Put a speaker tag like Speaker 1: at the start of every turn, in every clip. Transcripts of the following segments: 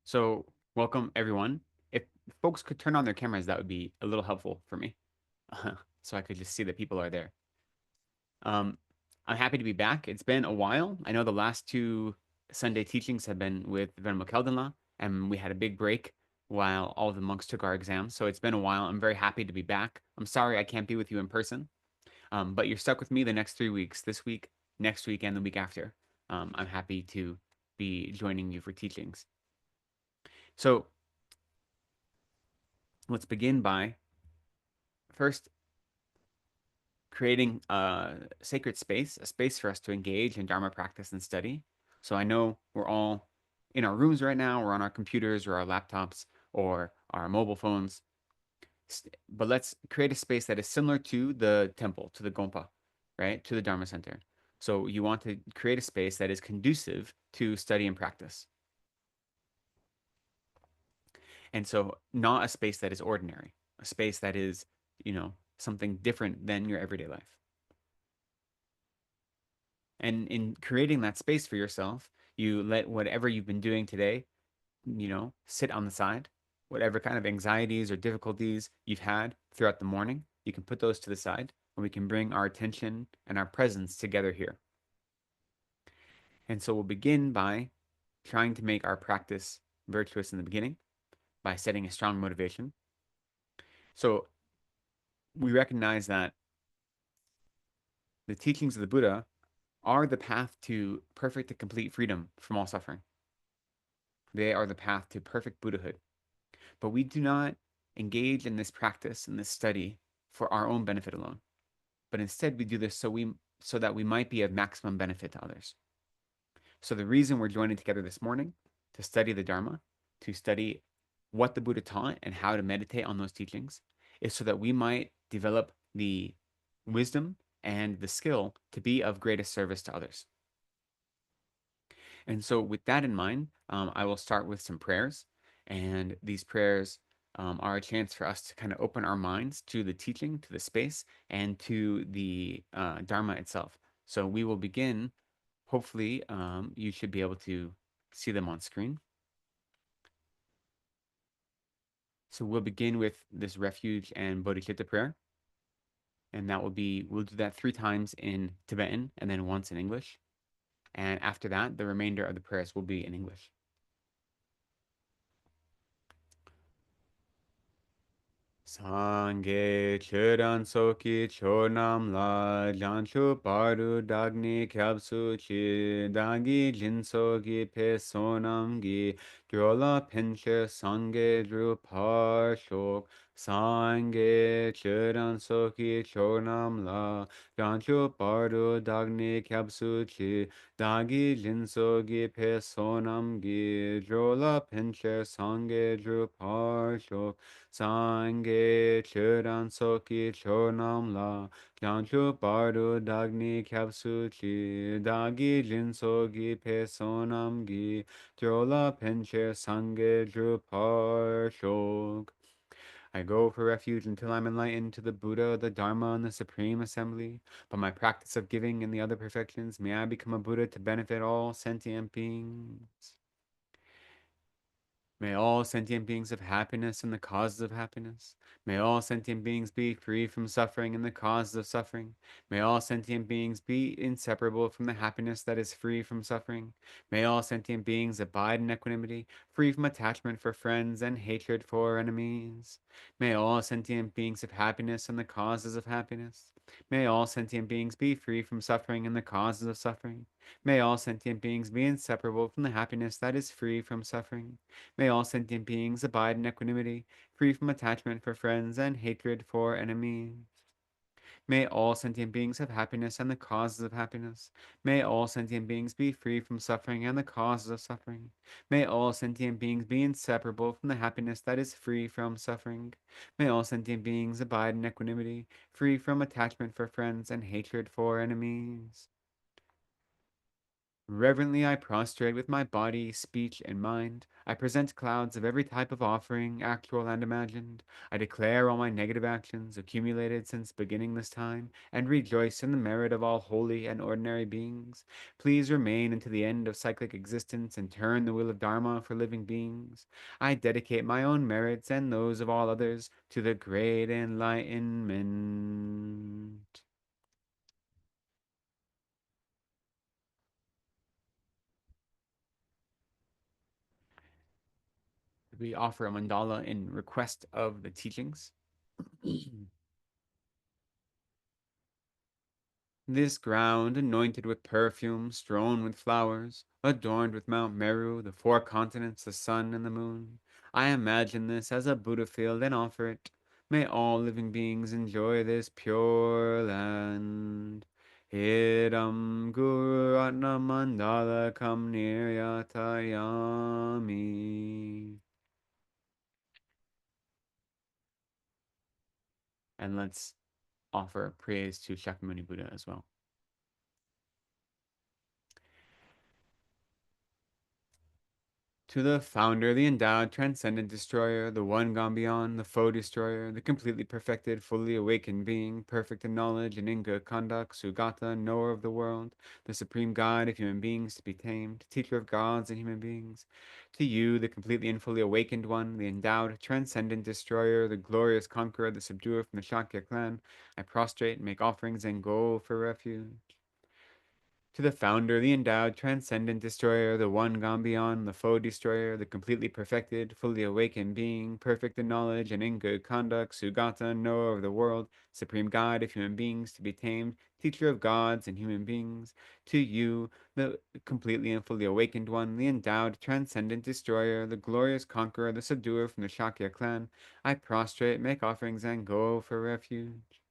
Speaker 1: So, welcome everyone. If folks could turn on their cameras, that would be a little helpful for me. So I could just see that people are there. Um, I'm happy to be back. It's been a while. I know the last two Sunday teachings have been with Venerable Keldonla, and we had a big break while all the monks took our exams. So it's been a while. I'm very happy to be back. I'm sorry I can't be with you in person, but you're stuck with me the next 3 weeks, this week, next week, and the week after. I'm happy to be joining you for teachings. So let's begin by first creating a sacred space, a space for us to engage in Dharma practice and study. So I know we're all in our rooms right now, we're on our computers or our laptops or our mobile phones, but let's create a space that is similar to the temple, to the Gompa, right? To the Dharma Center. So you want to create a space that is conducive to study and practice. And so not a space that is ordinary, a space that is, something different than your everyday life. And in creating that space for yourself, you let whatever you've been doing today, sit on the side. Whatever kind of anxieties or difficulties you've had throughout the morning, you can put those to the side and we can bring our attention and our presence together here. And so we'll begin by trying to make our practice virtuous in the beginning by setting a strong motivation. So we recognize that the teachings of the Buddha are the path to perfect and complete freedom from all suffering. They are the path to perfect Buddhahood. But we do not engage in this practice and this study for our own benefit alone. But instead we do this so that we might be of maximum benefit to others. So the reason we're joining together this morning to study the Dharma, to study what the Buddha taught and how to meditate on those teachings, is so that we might develop the wisdom and the skill to be of greatest service to others. And so, with that in mind, I will start with some prayers. And these prayers are a chance for us to kind of open our minds to the teaching, to the space, and to the Dharma itself. So, we will begin. Hopefully, you should be able to see them on screen. So, we'll begin with this refuge and bodhicitta prayer. And that will be, we'll do that 3 times in Tibetan and then once in English. And after that, the remainder of the prayers will be in English. Sangye cheran soki chonam la janchu paru dagni kyabsu chi dangi jinsogi pe sonam gi gyola penche sangye dru par shok Sangye cheran soki chonam la janchu paru dagni kyabsu chi dangi jinsogi pe sonam gi gyola penche sangye dru par shok Sangye cheran soki chonam la Kyanchu paru dagni kyapsu chi Dagi jinso gi pe sonam gi Jola penche sangye drupar shok. I go for refuge until I'm enlightened to the Buddha, the Dharma, and the Supreme Assembly. By my practice of giving and the other perfections, may I become a Buddha to benefit all sentient beings. May all sentient beings have happiness and the causes of happiness. May all sentient beings be free from suffering and the causes of suffering. May all sentient beings be inseparable from the happiness that is free from suffering. May all sentient beings abide in equanimity, free from attachment for friends and hatred for enemies. May all sentient beings have happiness and the causes of happiness. May all sentient beings be free from suffering and the causes of suffering. May all sentient beings be inseparable from the happiness that is free from suffering. May all sentient beings abide in equanimity, free from attachment for friends and hatred for enemies. May all sentient beings have happiness and the causes of happiness. May all sentient beings be free from suffering and the causes of suffering. May all sentient beings be inseparable from the happiness that is free from suffering. May all sentient beings abide in equanimity, free from attachment for friends and hatred for enemies. Reverently I prostrate with my body, speech, and mind. I present clouds of every type of offering, actual and imagined. I declare all my negative actions accumulated since beginning this time, and rejoice in the merit of all holy and ordinary beings. Please remain unto the end of cyclic existence and turn the wheel of Dharma for living beings. I dedicate my own merits and those of all others to the great enlightenment. We offer a mandala in request of the teachings. This ground, anointed with perfume, strewn with flowers, adorned with Mount Meru, the four continents, the sun, and the moon. I imagine this as a Buddha field and offer it. May all living beings enjoy this pure land. Idam Guru Ratna Mandala Kam Niryatayami. And let's offer praise to Shakyamuni Buddha as well. To the founder, the endowed, transcendent destroyer, the one gone beyond, the foe destroyer, the completely perfected, fully awakened being, perfect in knowledge and in good conduct, Sugata, knower of the world, the supreme guide of human beings to be tamed, teacher of gods and human beings. To you, the completely and fully awakened one, the endowed, transcendent destroyer, the glorious conqueror, the subduer from the Shakya clan, I prostrate, make offerings, and go for refuge. To the founder, the endowed, transcendent destroyer, the one gone beyond, the foe destroyer, the completely perfected, fully awakened being, perfect in knowledge and in good conduct, Sugata, knower of the world, supreme guide of human beings to be tamed, teacher of gods and human beings. To you, the completely and fully awakened one, the endowed, transcendent destroyer, the glorious conqueror, the subduer from the Shakya clan, I prostrate, make offerings, and go for refuge.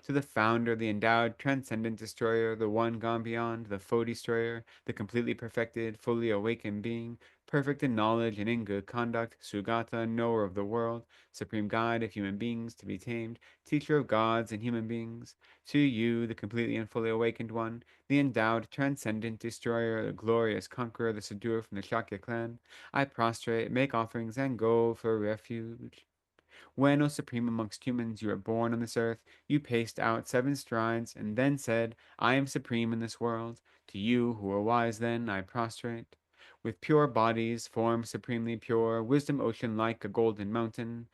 Speaker 1: To the founder, the endowed, transcendent destroyer, the one gone beyond, the foe destroyer, the completely perfected, fully awakened being, perfect in knowledge and in good conduct, Sugata, knower of the world, supreme guide of human beings to be tamed, teacher of gods and human beings. To you, the completely and fully awakened one, the endowed, transcendent destroyer, the glorious conqueror, the subduer from the Shakya clan, I prostrate, make offerings, and go for refuge. When, O supreme amongst humans, you were born on this earth, you paced out 7 strides, and then said, I am supreme in this world. To you, who were wise then, I prostrate. With pure bodies, form supremely pure, wisdom ocean like a golden mountain,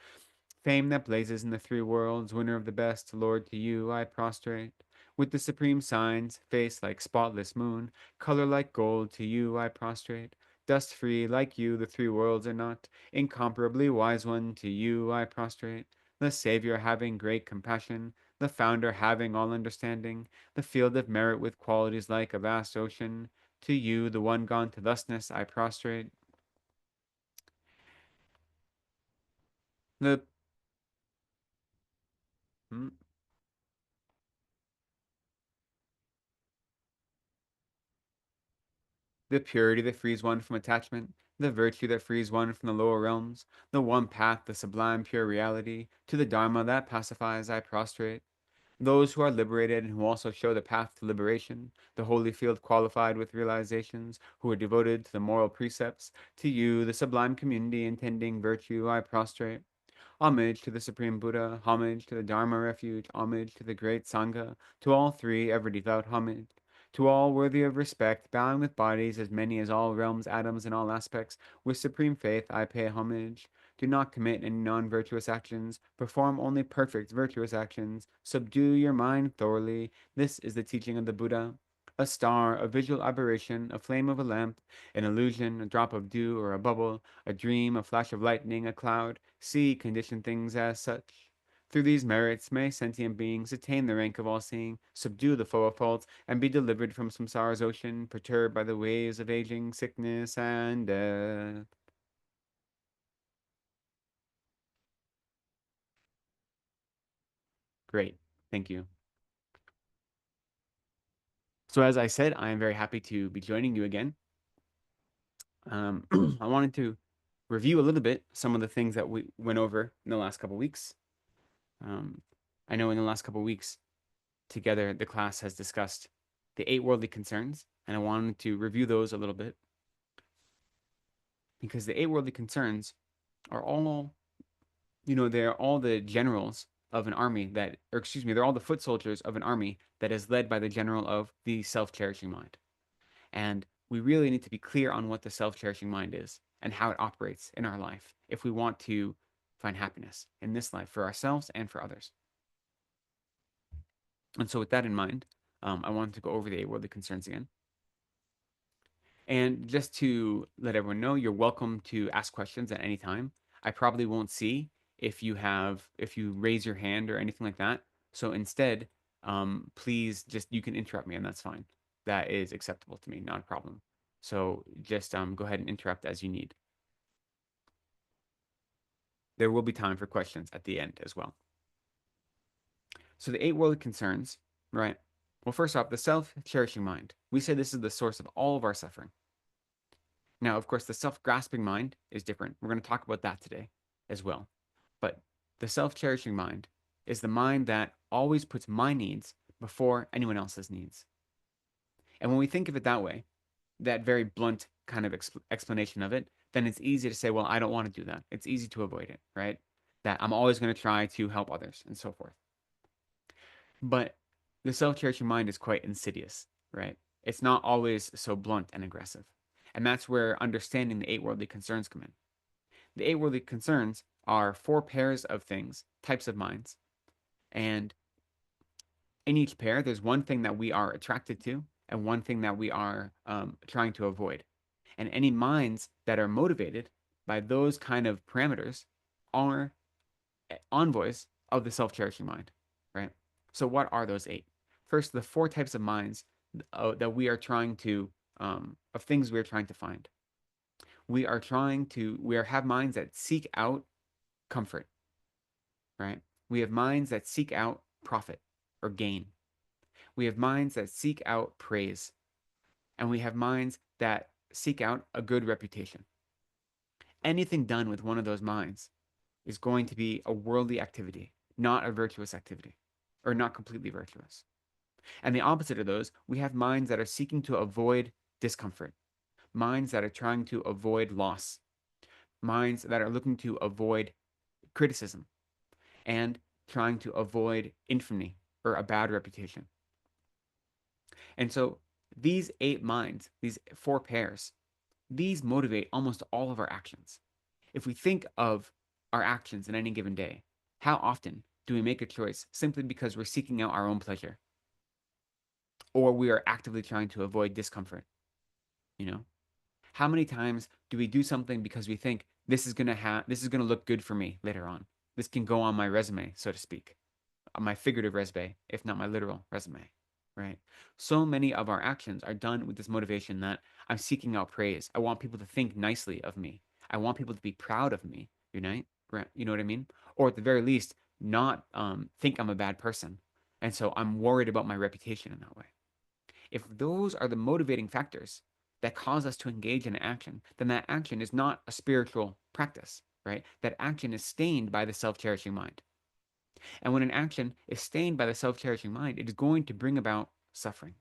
Speaker 1: fame that blazes in the 3 worlds, winner of the best, Lord, to you I prostrate. With the supreme signs, face like spotless moon, color like gold, to you I prostrate. Dust free, like you, the 3 worlds are not. Incomparably wise one, to you I prostrate. The Savior having great compassion, the Founder having all understanding, the field of merit with qualities like a vast ocean. To you, the one gone to thusness, I prostrate. The hmm, the purity that frees one from attachment, the virtue that frees one from the lower realms, the one path, the sublime pure reality, to the Dharma that pacifies, I prostrate. Those who are liberated and who also show the path to liberation, the holy field qualified with realizations, who are devoted to the moral precepts, to you, the sublime community intending virtue, I prostrate. Homage to the Supreme Buddha, homage to the Dharma refuge, homage to the great Sangha, to all three ever devout homage. To all worthy of respect, bowing with bodies as many as all realms, atoms, and all aspects, with supreme faith I pay homage. Do not commit any non-virtuous actions, perform only perfect virtuous actions, subdue your mind thoroughly. This is the teaching of the Buddha. A star, a visual aberration, a flame of a lamp, an illusion, a drop of dew or a bubble, a dream, a flash of lightning, a cloud, see conditioned things as such. Through these merits may sentient beings attain the rank of all-seeing, subdue the foe of faults, and be delivered from samsara's ocean, perturbed by the waves of aging, sickness, and death. Great. Thank you. So as I said, I am very happy to be joining you again. I wanted to review a little bit some of the things that we went over in the last couple weeks. Um, I know in the last couple weeks together, the class has discussed the 8 worldly concerns, and I wanted to review those a little bit because the 8 worldly concerns are all, they're all the generals of an army that, or excuse me, they're all the foot soldiers of an army that is led by the general of the self-cherishing mind. And we really need to be clear on what the self-cherishing mind is and how it operates in our life if we want to find happiness in this life for ourselves and for others. And so with that in mind, I wanted to go over the 8 worldly concerns again. And just to let everyone know, you're welcome to ask questions at any time. I probably won't see if you raise your hand or anything like that. So instead, please just, you can interrupt me and that's fine. That is acceptable to me, not a problem. So just go ahead and interrupt as you need. There will be time for questions at the end as well. So the 8 worldly concerns, right? Well, first off, the self-cherishing mind. We say this is the source of all of our suffering. Now, of course, the self-grasping mind is different. We're going to talk about that today as well. But the self-cherishing mind is the mind that always puts my needs before anyone else's needs. And when we think of it that way, that very blunt kind of explanation of it, then it's easy to say, well, I don't want to do that. It's easy to avoid it, right? That I'm always going to try to help others and so forth. But the self-cherishing mind is quite insidious, right? It's not always so blunt and aggressive. And that's where understanding the 8 worldly concerns come in. The 8 worldly concerns are 4 pairs of things, types of minds. And in each pair, there's one thing that we are attracted to and one thing that we are trying to avoid. And any minds that are motivated by those kind of parameters are envoys of the self-cherishing mind, right? So what are those 8? First, the 4 types of minds that we are trying to, of things we are trying to find. We have minds that seek out comfort, right? We have minds that seek out profit or gain. We have minds that seek out praise. And we have minds that seek out a good reputation. Anything done with one of those minds is going to be a worldly activity, not a virtuous activity, or not completely virtuous. And the opposite of those, we have minds that are seeking to avoid discomfort, minds that are trying to avoid loss, minds that are looking to avoid criticism, and trying to avoid infamy or a bad reputation. And so these 8 minds, these 4 pairs, these motivate almost all of our actions. If we think of our actions in any given day, how often do we make a choice simply because we're seeking out our own pleasure? Or we are actively trying to avoid discomfort? You know? How many times do we do something because we think this is gonna look good for me later on? This can go on my resume, so to speak. My figurative resume, if not my literal resume, right? So many of our actions are done with this motivation that I'm seeking out praise. I want people to think nicely of me. I want people to be proud of me, right? You know what I mean? Or at the very least, not think I'm a bad person. And so I'm worried about my reputation in that way. If those are the motivating factors that cause us to engage in action, then that action is not a spiritual practice, right? That action is stained by the self-cherishing mind. And when an action is stained by the self-cherishing mind, it is going to bring about suffering,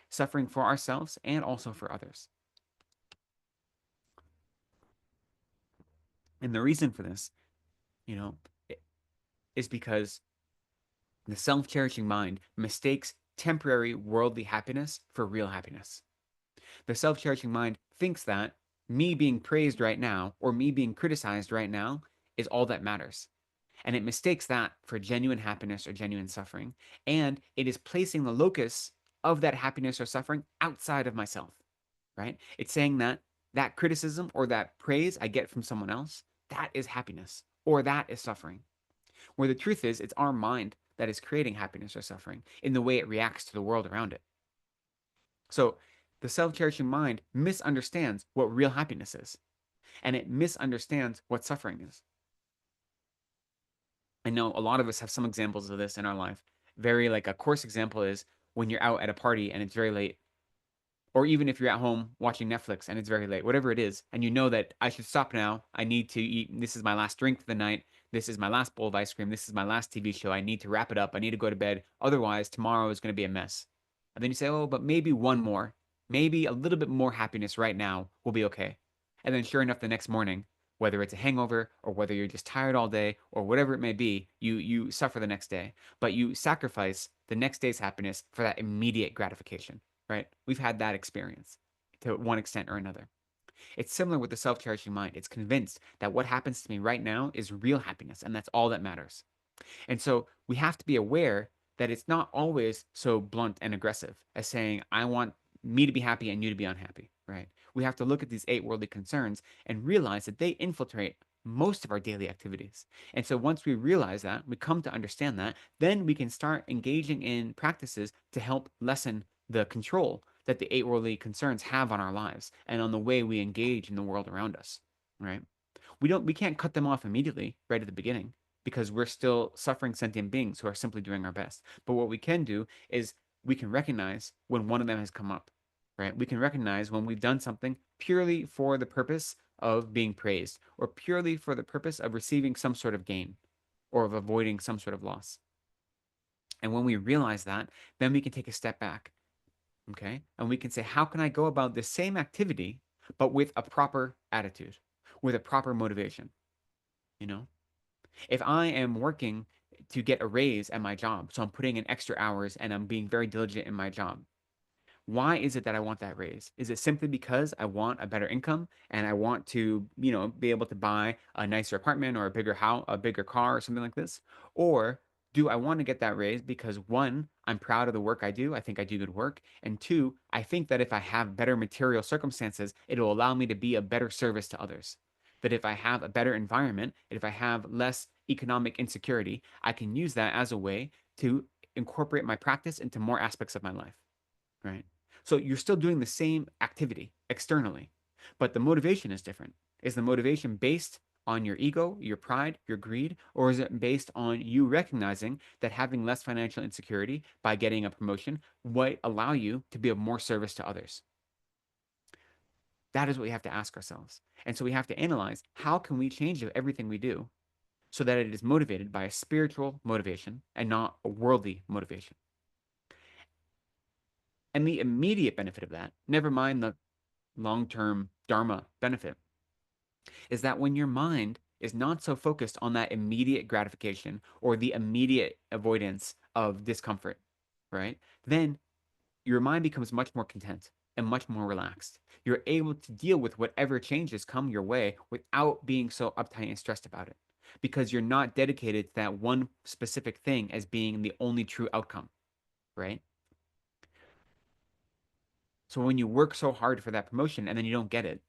Speaker 1: suffering for ourselves and also for others. And the reason for this, you know, is because the self-cherishing mind mistakes temporary worldly happiness for real happiness. The self-cherishing mind thinks that me being praised right now or me being criticized right now is all that matters. And it mistakes that for genuine happiness or genuine suffering. And it is placing the locus of that happiness or suffering outside of myself, right? It's saying that that criticism or that praise I get from someone else, that is happiness or that is suffering. Where the truth is, it's our mind that is creating happiness or suffering in the way it reacts to the world around it. So the self-cherishing mind misunderstands what real happiness is, and it misunderstands what suffering is. I know a lot of us have some examples of this in our life. Very like a coarse example is when you're out at a party and it's very late, or even if you're at home watching Netflix and it's very late, whatever it is, and you know that I should stop now. I need to eat. This is my last drink for the night. This is my last bowl of ice cream. This is my last TV show. I need to wrap it up. I need to go to bed. Otherwise, tomorrow is going to be a mess. And then you say, oh, but maybe one more, maybe a little bit more happiness right now will be okay. And then sure enough, the next morning, whether it's a hangover or whether you're just tired all day or whatever it may be, you suffer the next day. But you sacrifice the next day's happiness for that immediate gratification, right? We've had that experience to one extent or another. It's similar with the self-cherishing mind. It's convinced that what happens to me right now is real happiness, and that's all that matters. And so we have to be aware that it's not always so blunt and aggressive as saying, I want me to be happy and you to be unhappy, right? We have to look at these eight worldly concerns and realize that they infiltrate most of our daily activities. And so once we realize that, we come to understand that, then we can start engaging in practices to help lessen the control that the eight worldly concerns have on our lives and on the way we engage in the world around us, right? We can't cut them off immediately right at the beginning because we're still suffering sentient beings who are simply doing our best. But what we can do is we can recognize when one of them has come up, right? We can recognize when we've done something purely for the purpose of being praised or purely for the purpose of receiving some sort of gain or of avoiding some sort of loss. And when we realize that, then we can take a step back, okay? And we can say, how can I go about the same activity, but with a proper attitude, with a proper motivation, you know? If I am working to get a raise at my job, so I'm putting in extra hours and I'm being very diligent in my job, why is it that I want that raise? Is it simply because I want a better income and I want to, be able to buy a nicer apartment or a bigger house, a bigger car or something like this? Or do I want to get that raise because one, I'm proud of the work I do. I think I do good work. And two, I think that if I have better material circumstances, it'll allow me to be a better service to others. That if I have a better environment, if I have less economic insecurity, I can use that as a way to incorporate my practice into more aspects of my life, right? So you're still doing the same activity externally, but the motivation is different. Is the motivation based on your ego, your pride, your greed, or is it based on you recognizing that having less financial insecurity by getting a promotion might allow you to be of more service to others? That is what we have to ask ourselves. And so we have to analyze how can we change everything we do so that it is motivated by a spiritual motivation and not a worldly motivation. And the immediate benefit of that, never mind the long term Dharma benefit, is that when your mind is not so focused on that immediate gratification or the immediate avoidance of discomfort, right? Then your mind becomes much more content and much more relaxed. You're able to deal with whatever changes come your way without being so uptight and stressed about it because you're not dedicated to that one specific thing as being the only true outcome, right? So when you work so hard for that promotion and then you don't get it,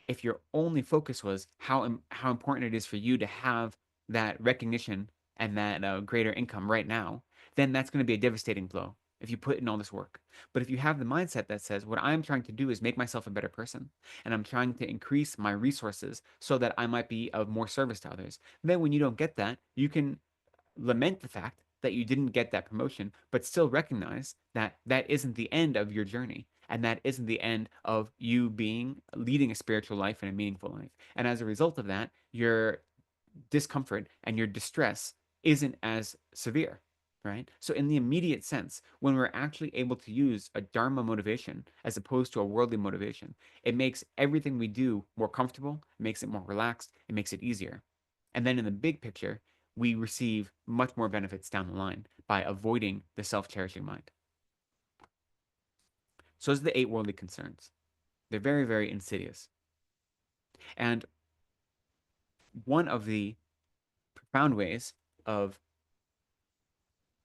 Speaker 1: if your only focus was how important it is for you to have that recognition and that greater income right now, then that's going to be a devastating blow if you put in all this work. But if you have the mindset that says, what I'm trying to do is make myself a better person, and I'm trying to increase my resources so that I might be of more service to others, then when you don't get that, you can lament the fact that you didn't get that promotion, but still recognize that that isn't the end of your journey. And that isn't the end of you being leading a spiritual life and a meaningful life. And as a result of that, your discomfort and your distress isn't as severe, right? So, in the immediate sense, when we're actually able to use a Dharma motivation as opposed to a worldly motivation, it makes everything we do more comfortable, it makes it more relaxed, it makes it easier. And then in the big picture, we receive much more benefits down the line by avoiding the self cherishing mind. So, those are the eight worldly concerns. They're very, very insidious. And one of the profound ways of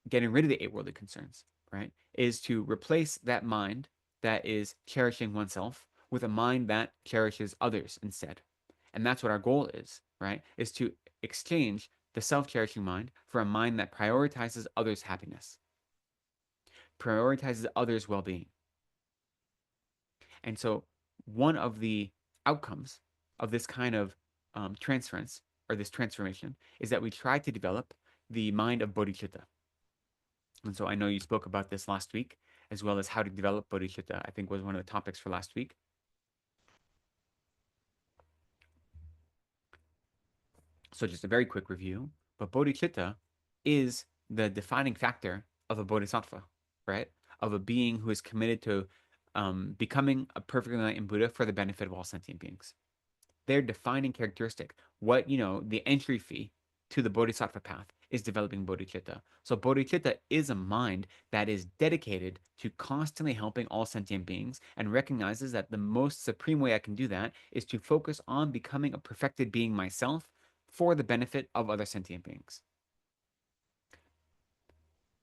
Speaker 1: getting rid of the eight worldly concerns, right, is to replace that mind that is cherishing oneself with a mind that cherishes others instead. And that's what our goal is, right? Is to exchange the self cherishing mind for a mind that prioritizes others' happiness, prioritizes others' well being. And so, one of the outcomes of this kind of transference or this transformation is that we try to develop the mind of bodhicitta. And so I know you spoke about this last week, as well as how to develop bodhicitta, I think was one of the topics for last week. So just a very quick review. But bodhicitta is the defining factor of a bodhisattva, right? of a being who is committed to becoming a perfectly enlightened Buddha for the benefit of all sentient beings. Their defining characteristic, what, the entry fee to the bodhisattva path is developing bodhicitta. So bodhicitta is a mind that is dedicated to constantly helping all sentient beings and recognizes that the most supreme way I can do that is to focus on becoming a perfected being myself for the benefit of other sentient beings.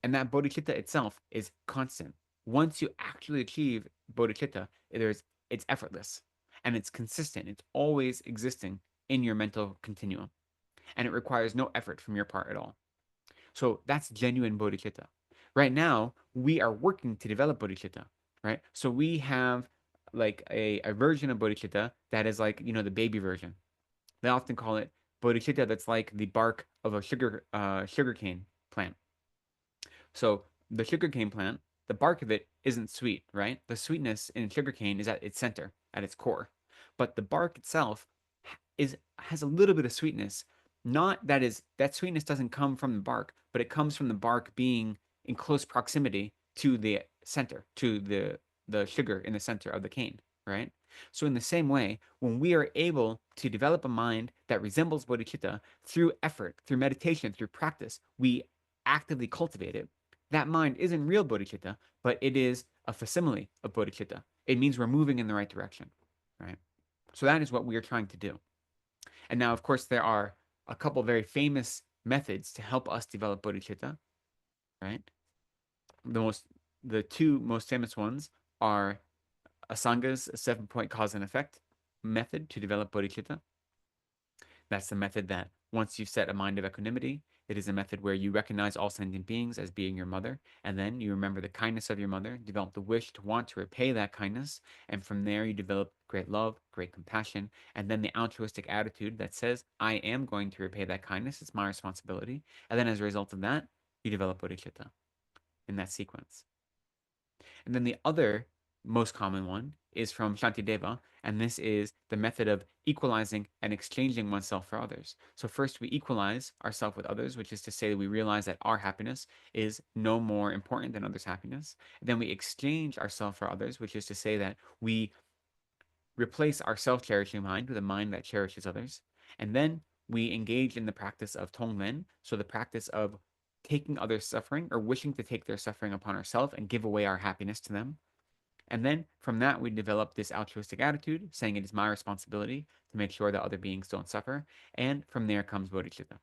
Speaker 1: And that bodhicitta itself is constant. Once you actually achieve bodhicitta, it's effortless and it's consistent. It's always existing in your mental continuum and it requires no effort from your part at all. So that's genuine bodhicitta. Right now, we are working to develop bodhicitta, right? So we have like a version of bodhicitta that is like, the baby version. They often call it bodhicitta that's like the bark of a sugarcane plant. So the sugarcane plant, the bark of it isn't sweet, right? The sweetness in sugarcane is at its center, at its core. But the bark itself has a little bit of sweetness. Not that sweetness doesn't come from the bark, but it comes from the bark being in close proximity to the center, to the sugar in the center of the cane, right? So in the same way, when we are able to develop a mind that resembles bodhicitta through effort, through meditation, through practice, we actively cultivate it. That mind isn't real bodhicitta, but it is a facsimile of bodhicitta. It means we're moving in the right direction, right? So that is what we are trying to do. And now, of course, there are a couple very famous methods to help us develop bodhicitta, right? The two most famous ones are Asanga's 7-point cause and effect method to develop bodhicitta. That's the method that once you've set a mind of equanimity, it is a method where you recognize all sentient beings as being your mother, and then you remember the kindness of your mother, develop the wish to want to repay that kindness, and from there you develop great love, great compassion, and then the altruistic attitude that says, I am going to repay that kindness, it's my responsibility. And then as a result of that, you develop bodhicitta in that sequence. And then the other most common one is from Shantideva, and this is the method of equalizing and exchanging oneself for others. So first we equalize ourselves with others, which is to say that we realize that our happiness is no more important than others' happiness. And then we exchange ourselves for others, which is to say that we replace our self-cherishing mind with a mind that cherishes others. And then we engage in the practice of tonglen, so the practice of taking others' suffering or wishing to take their suffering upon ourselves and give away our happiness to them. And then from that, we develop this altruistic attitude, saying it is my responsibility to make sure that other beings don't suffer. And from there comes bodhicitta.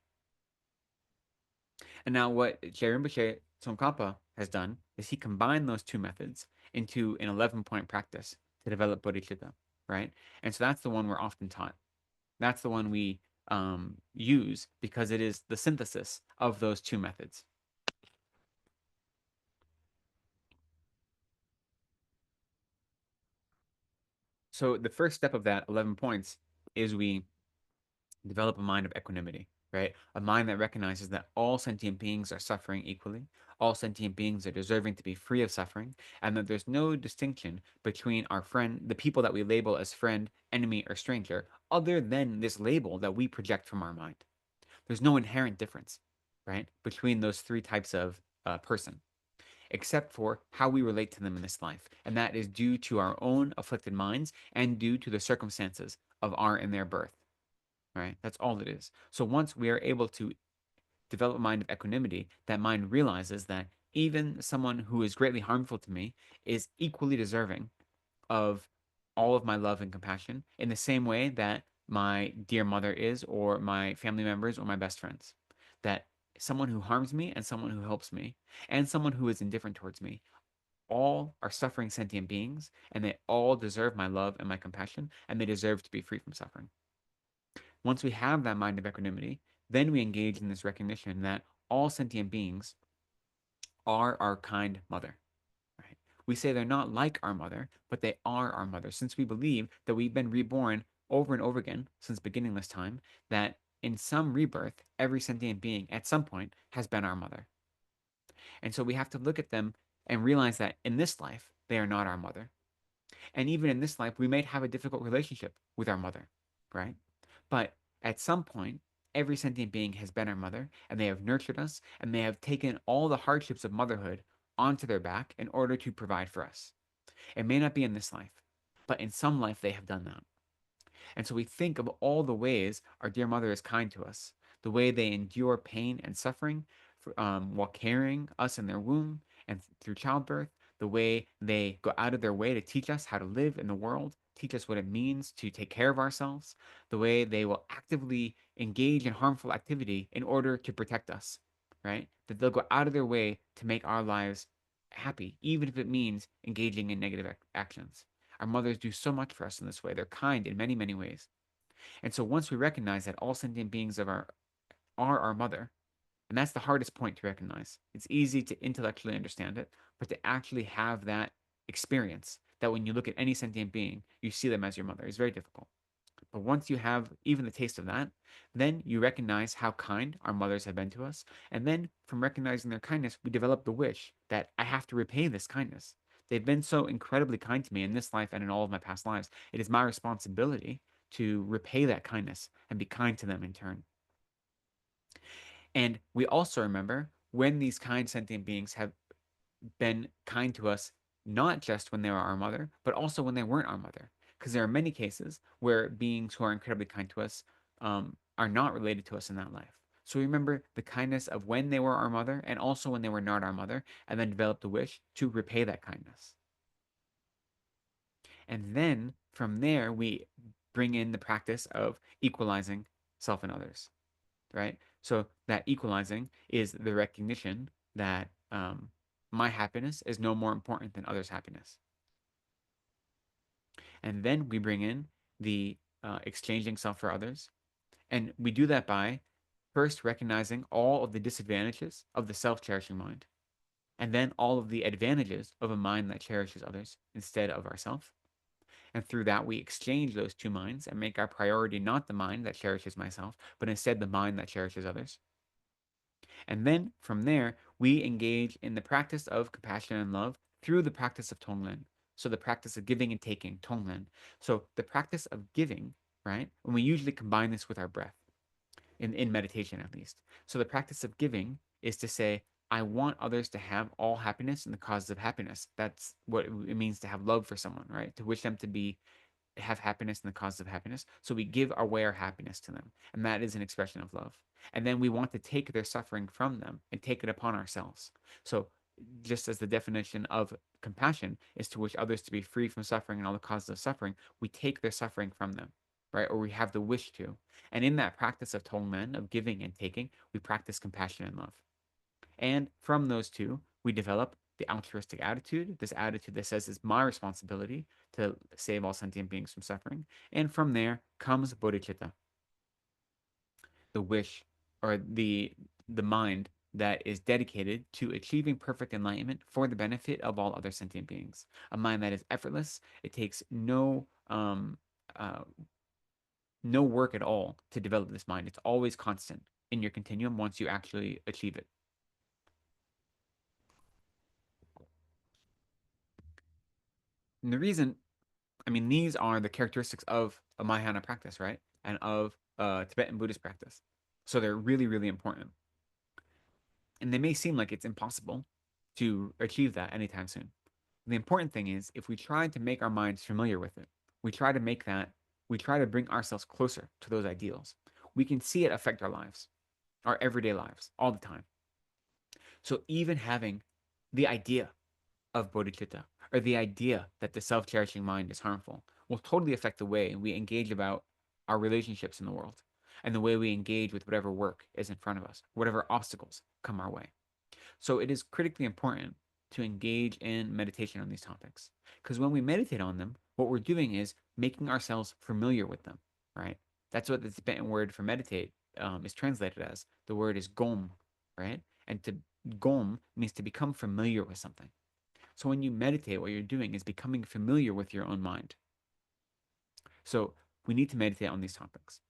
Speaker 1: And now what Rinpoche Tsongkhapa has done is he combined those two methods into an 11-point practice to develop bodhicitta, right? And so that's the one we're often taught. That's the one we use because it is the synthesis of those two methods. So the first step of that 11 points is we develop a mind of equanimity, right? A mind that recognizes that all sentient beings are suffering equally, all sentient beings are deserving to be free of suffering, and that there's no distinction between our friend, the people that we label as friend, enemy, or stranger, other than this label that we project from our mind. There's no inherent difference, right, between those three types of person, except for how we relate to them in this life. And that is due to our own afflicted minds and due to the circumstances of our and their birth, right? That's all it is. So once we are able to develop a mind of equanimity, that mind realizes that even someone who is greatly harmful to me is equally deserving of all of my love and compassion in the same way that my dear mother is, or my family members, or my best friends. That someone who harms me and someone who helps me and someone who is indifferent towards me all are suffering sentient beings and they all deserve my love and my compassion and they deserve to be free from suffering. Once we have that mind of equanimity, then we engage in this recognition that all sentient beings are our kind mother. Right? We say they're not like our mother, but they are our mother, since we believe that we've been reborn over and over again since beginningless time, that in some rebirth, every sentient being at some point has been our mother. And so we have to look at them and realize that in this life, they are not our mother. And even in this life, we might have a difficult relationship with our mother, right? But at some point, every sentient being has been our mother, and they have nurtured us, and they have taken all the hardships of motherhood onto their back in order to provide for us. It may not be in this life, but in some life they have done that. And so we think of all the ways our dear mother is kind to us, the way they endure pain and suffering while carrying us in their womb and through childbirth, the way they go out of their way to teach us how to live in the world, teach us what it means to take care of ourselves, the way they will actively engage in harmful activity in order to protect us, right? That they'll go out of their way to make our lives happy, even if it means engaging in negative actions. Our mothers do so much for us in this way. They're kind in many, many ways. And so once we recognize that all sentient beings are our mother, and that's the hardest point to recognize. It's easy to intellectually understand it, but to actually have that experience that when you look at any sentient being, you see them as your mother is very difficult. But once you have even the taste of that, then you recognize how kind our mothers have been to us. And then from recognizing their kindness, we develop the wish that I have to repay this kindness. They've been so incredibly kind to me in this life and in all of my past lives. It is my responsibility to repay that kindness and be kind to them in turn. And we also remember when these kind sentient beings have been kind to us, not just when they were our mother, but also when they weren't our mother. Because there are many cases where beings who are incredibly kind to us are not related to us in that life. So remember the kindness of when they were our mother and also when they were not our mother, and then develop the wish to repay that kindness. And then from there, we bring in the practice of equalizing self and others, right? So that equalizing is the recognition that my happiness is no more important than others' happiness. And then we bring in the exchanging self for others. And we do that by first recognizing all of the disadvantages of the self cherishing mind, and then all of the advantages of a mind that cherishes others instead of ourself. And through that, we exchange those two minds and make our priority not the mind that cherishes myself, but instead the mind that cherishes others. And then from there, we engage in the practice of compassion and love through the practice of Tonglen. So the practice of giving and taking, Tonglen. So the practice of giving, right? And we usually combine this with our breath, in meditation at least. So the practice of giving is to say, I want others to have all happiness and the causes of happiness. That's what it means to have love for someone, right? To wish them to be have happiness and the cause of happiness. So we give away our happiness to them. And that is an expression of love. And then we want to take their suffering from them and take it upon ourselves. So just as the definition of compassion is to wish others to be free from suffering and all the causes of suffering, we take their suffering from them, right? Or we have the wish to. And in that practice of Tongmen, of giving and taking, we practice compassion and love. And from those two, we develop the altruistic attitude, this attitude that says it's my responsibility to save all sentient beings from suffering. And from there comes bodhicitta, the wish or the mind that is dedicated to achieving perfect enlightenment for the benefit of all other sentient beings. A mind that is effortless. It takes uh, no work at all to develop this mind. It's always constant in your continuum once you actually achieve it. And the reason I mean, these are the characteristics of a Mahayana practice, right? And of Tibetan Buddhist practice. So they're really, really important. And they may seem like it's impossible to achieve that anytime soon. The important thing is if we try to make our minds familiar with it, we try to make that, we try to bring ourselves closer to those ideals, we can see it affect our lives, our everyday lives, all the time. So even having the idea of bodhicitta or the idea that the self-cherishing mind is harmful will totally affect the way we engage about our relationships in the world and the way we engage with whatever work is in front of us, whatever obstacles come our way. So it is critically important to engage in meditation on these topics because when we meditate on them, what we're doing is making ourselves familiar with them, right? That's what the Tibetan word for meditate is translated as. The word is gom, right? And to gom means to become familiar with something. So when you meditate, what you're doing is becoming familiar with your own mind. So we need to meditate on these topics.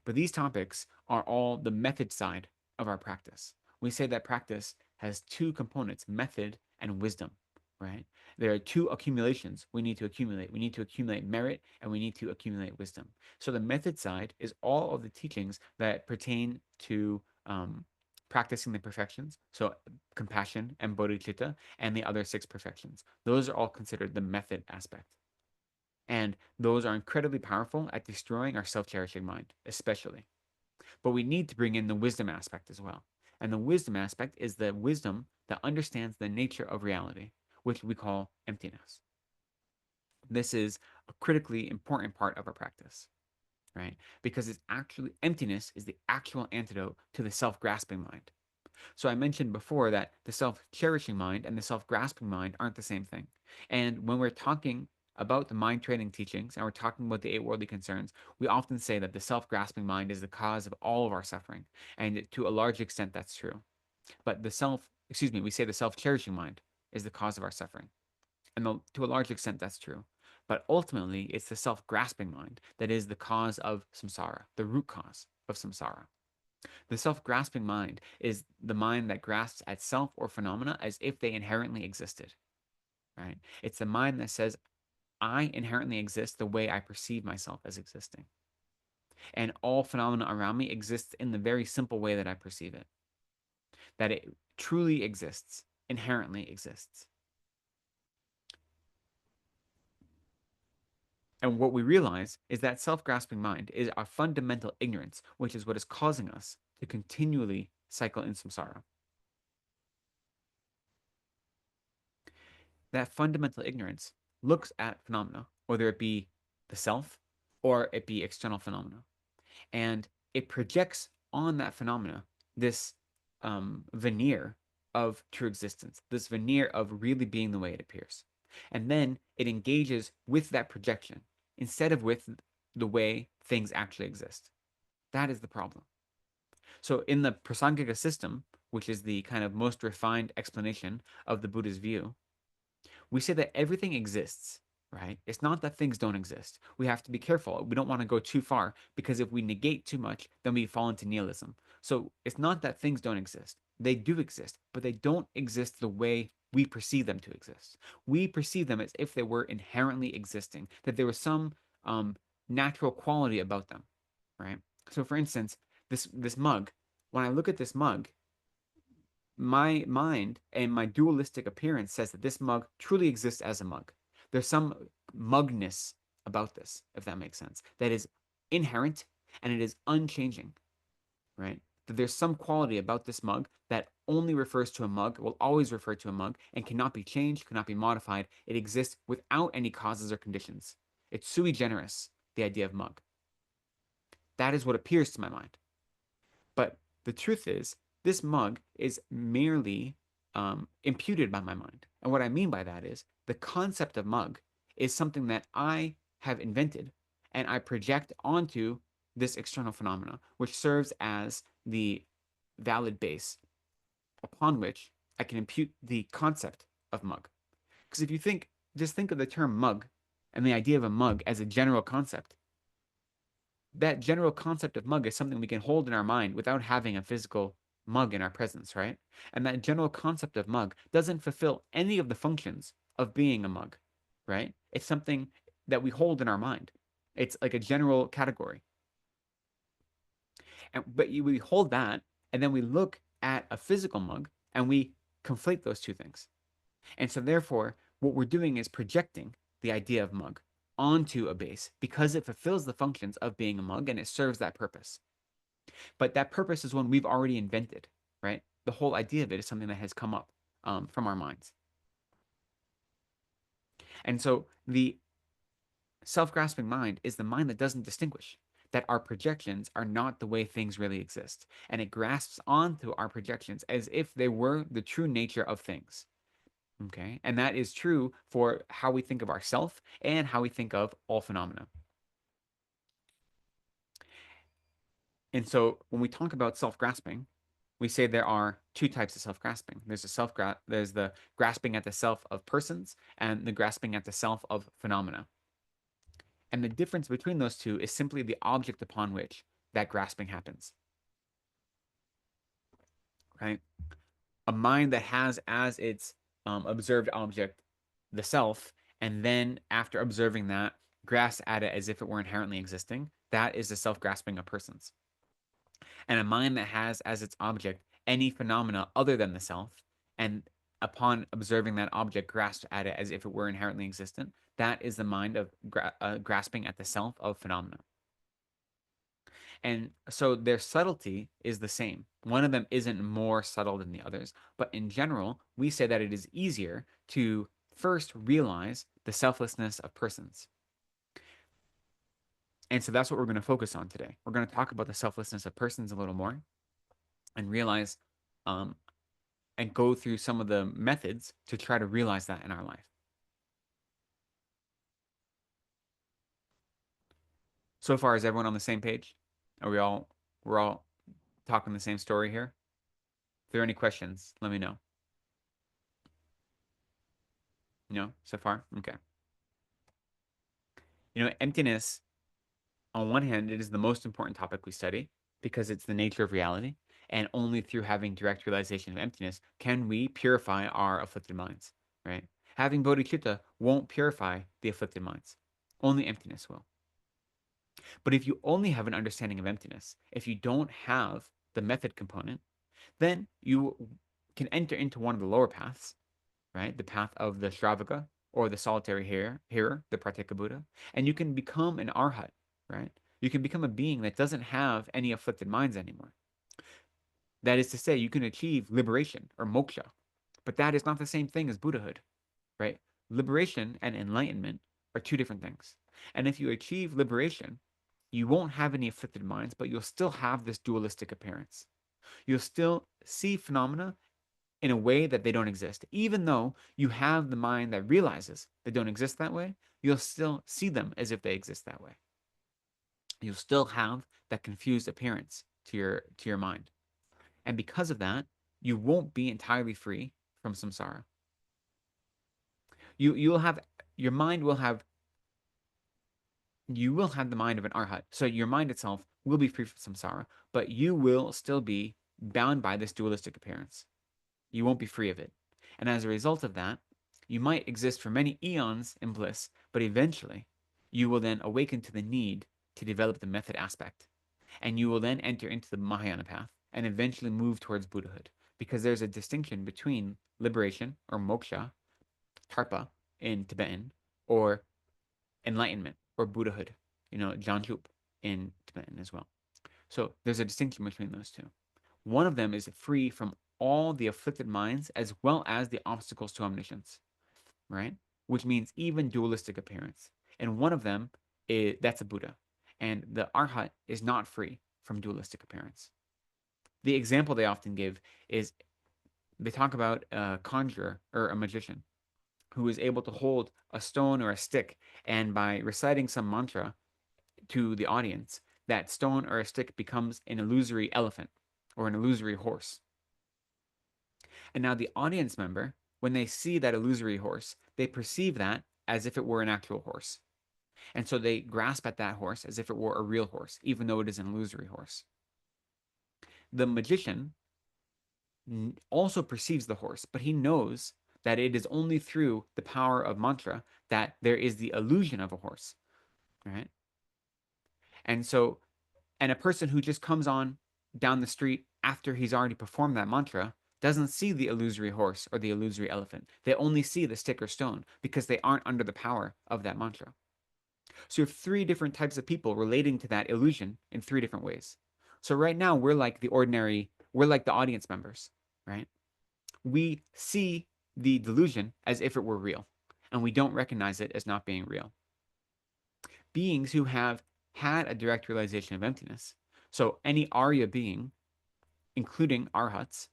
Speaker 1: But these topics are all the method side of our practice. We say that practice has two components, method and wisdom, right? There are two accumulations we need to accumulate. We need to accumulate merit and we need to accumulate wisdom. So the method side is all of the teachings that pertain to practicing the perfections, so compassion and bodhicitta, and the other six perfections. Those are all considered the method aspect. And those are incredibly powerful at destroying our self-cherishing mind, especially. But we need to bring in the wisdom aspect as well. And the wisdom aspect is the wisdom that understands the nature of reality, which we call emptiness. This is a critically important part of our practice, right? Because it's actually emptiness is the actual antidote to the self-grasping mind. So I mentioned before that the self-cherishing mind and the self-grasping mind aren't the same thing. And when we're talking about the mind training teachings and we're talking about the eight worldly concerns, we often say that the self-grasping mind is the cause of all of our suffering. And to a large extent, that's true. But we say the self-cherishing mind is the cause of our suffering. And to a large extent, that's true. But ultimately, it's the self-grasping mind that is the cause of samsara, the root cause of samsara. The self-grasping mind is the mind that grasps at self or phenomena as if they inherently existed, right? It's the mind that says, I inherently exist the way I perceive myself as existing. And all phenomena around me exists in the very simple way that I perceive it. That it truly exists, inherently exists. And what we realize is that self-grasping mind is our fundamental ignorance, which is what is causing us to continually cycle in samsara. That fundamental ignorance looks at phenomena, whether it be the self or it be external phenomena, and it projects on that phenomena this veneer of true existence, this veneer of really being the way it appears. And then it engages with that projection instead of with the way things actually exist. That is the problem. So in the Prasangika system, which is the kind of most refined explanation of the Buddha's view, we say that everything exists, right? It's not that things don't exist. We have to be careful. We don't want to go too far because if we negate too much, then we fall into nihilism. So it's not that things don't exist. They do exist, but they don't exist the way we perceive them to exist. We perceive them as if they were inherently existing, that there was some natural quality about them, right? So for instance, this mug, when I look at this mug, my mind and my dualistic appearance says that this mug truly exists as a mug. There's some mugness about this, if that makes sense, that is inherent and it is unchanging, right? That there's some quality about this mug that only refers to a mug, will always refer to a mug, and cannot be changed, cannot be modified. It exists without any causes or conditions. It's sui generis, the idea of mug. That is what appears to my mind. But the truth is, this mug is merely imputed by my mind. And what I mean by that is the concept of mug is something that I have invented and I project onto this external phenomena, which serves as the valid base upon which I can impute the concept of mug. Because if you just think of the term mug and the idea of a mug as a general concept, that general concept of mug is something we can hold in our mind without having a physical mug in our presence, right? And that general concept of mug doesn't fulfill any of the functions of being a mug, right? It's something that we hold in our mind. It's like a general category. But we hold that, and then we look at a physical mug, and we conflate those two things. And so therefore, what we're doing is projecting the idea of mug onto a base because it fulfills the functions of being a mug and it serves that purpose. But that purpose is one we've already invented, right? The whole idea of it is something that has come up from our minds. And so the self-grasping mind is the mind that doesn't distinguish that our projections are not the way things really exist. And it grasps onto our projections as if they were the true nature of things. Okay. And that is true for how we think of ourself and how we think of all phenomena. And so when we talk about self-grasping, we say there are two types of self-grasping. There's the grasping at the self of persons and the grasping at the self of phenomena. And the difference between those two is simply the object upon which that grasping happens. Right? A mind that has as its observed object the self, and then after observing that, grasps at it as if it were inherently existing, that is the self-grasping of persons. And a mind that has as its object any phenomena other than the self, and upon observing that object, grasp at it as if it were inherently existent. That is the mind of grasping at the self of phenomena. And so their subtlety is the same. One of them isn't more subtle than the others, but in general, we say that it is easier to first realize the selflessness of persons. And so that's what we're going to focus on today. We're going to talk about the selflessness of persons a little more and realize um, and go through some of the methods to try to realize that in our life. So far, is everyone on the same page? Are we're all talking the same story here? If there are any questions, let me know. No, so far? Okay. Emptiness, on one hand, it is the most important topic we study because it's the nature of reality. And only through having direct realization of emptiness can we purify our afflicted minds, right? Having bodhicitta won't purify the afflicted minds. Only emptiness will. But if you only have an understanding of emptiness, if you don't have the method component, then you can enter into one of the lower paths, right? The path of the Shravaka or the solitary hearer, the Pratyeka Buddha, and you can become an arhat, right? You can become a being that doesn't have any afflicted minds anymore. That is to say, you can achieve liberation or moksha, but that is not the same thing as Buddhahood, right? Liberation and enlightenment are two different things. And if you achieve liberation, you won't have any afflicted minds, but you'll still have this dualistic appearance. You'll still see phenomena in a way that they don't exist. Even though you have the mind that realizes they don't exist that way, you'll still see them as if they exist that way. You'll still have that confused appearance to your mind. And because of that, you won't be entirely free from samsara. You'll have your mind will have you will have the mind of an arhat. So your mind itself will be free from samsara, but you will still be bound by this dualistic appearance. You won't be free of it. And as a result of that, you might exist for many eons in bliss, but eventually you will then awaken to the need to develop the method aspect. And you will then enter into the Mahayana path and eventually move towards Buddhahood. Because there's a distinction between liberation or moksha, tarpa in Tibetan, or enlightenment or Buddhahood, Janchup in Tibetan as well. So there's a distinction between those two. One of them is free from all the afflicted minds as well as the obstacles to omniscience, right? Which means even dualistic appearance. And one of them is that's a Buddha. And the Arhat is not free from dualistic appearance. The example they often give is they talk about a conjurer or a magician who is able to hold a stone or a stick, and by reciting some mantra to the audience, that stone or a stick becomes an illusory elephant or an illusory horse. And now the audience member, when they see that illusory horse, they perceive that as if it were an actual horse. And so they grasp at that horse as if it were a real horse, even though it is an illusory horse. The magician also perceives the horse, but he knows that it is only through the power of mantra that there is the illusion of a horse, right? And so, and a person who just comes on down the street after he's already performed that mantra doesn't see the illusory horse or the illusory elephant. They only see the stick or stone because they aren't under the power of that mantra. So you have three different types of people relating to that illusion in three different ways. So right now we're like the audience members, right? We see the delusion as if it were real, and we don't recognize it as not being real. Beings who have had a direct realization of emptiness, so any Arya being, including Arhats,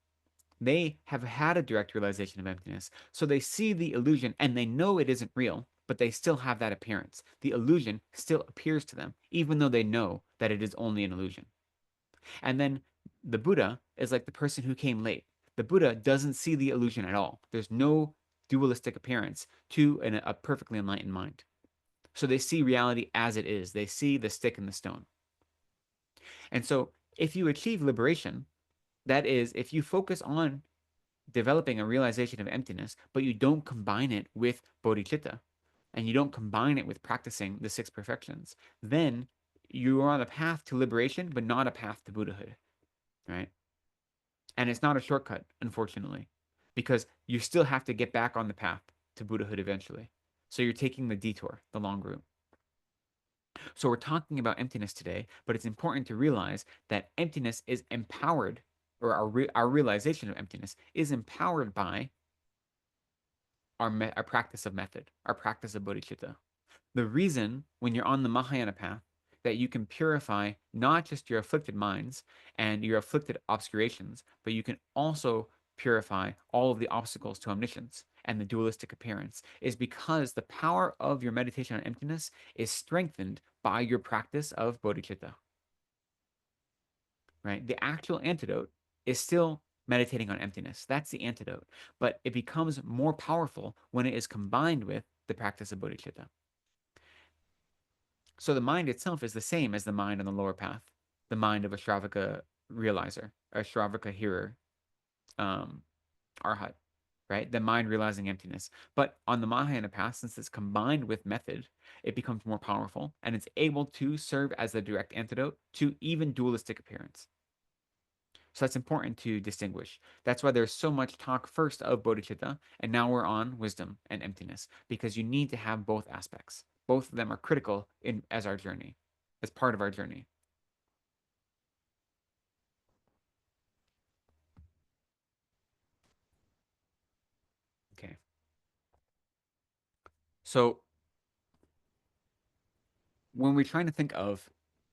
Speaker 1: they have had a direct realization of emptiness. So they see the illusion and they know it isn't real, but they still have that appearance. The illusion still appears to them, even though they know that it is only an illusion. And then the Buddha is like the person who came late. The Buddha doesn't see the illusion at all. There's no dualistic appearance to a perfectly enlightened mind. So they see reality as it is. They see the stick and the stone. And so if you achieve liberation, that is, if you focus on developing a realization of emptiness, but you don't combine it with bodhicitta, and you don't combine it with practicing the six perfections, then you are on a path to liberation, but not a path to Buddhahood, right? And it's not a shortcut, unfortunately, because you still have to get back on the path to Buddhahood eventually. So you're taking the detour, the long route. So we're talking about emptiness today, but it's important to realize that emptiness is empowered, or our realization of emptiness is empowered by our practice of method, our practice of bodhicitta. The reason when you're on the Mahayana path that you can purify not just your afflicted minds and your afflicted obscurations, but you can also purify all of the obstacles to omniscience and the dualistic appearance is because the power of your meditation on emptiness is strengthened by your practice of bodhicitta, right? The actual antidote is still meditating on emptiness. That's the antidote, but it becomes more powerful when it is combined with the practice of bodhicitta. So the mind itself is the same as the mind on the lower path, the mind of a Shravaka realizer, a Shravaka hearer, um, arhat, right? The mind realizing emptiness. But on the Mahayana path, since it's combined with method, it becomes more powerful and it's able to serve as a direct antidote to even dualistic appearance. So that's important to distinguish. That's why there's so much talk first of bodhicitta, and now we're on wisdom and emptiness, because you need to have both aspects. Both of them are critical in as our journey, as part of our journey. Okay. So when we're trying to think of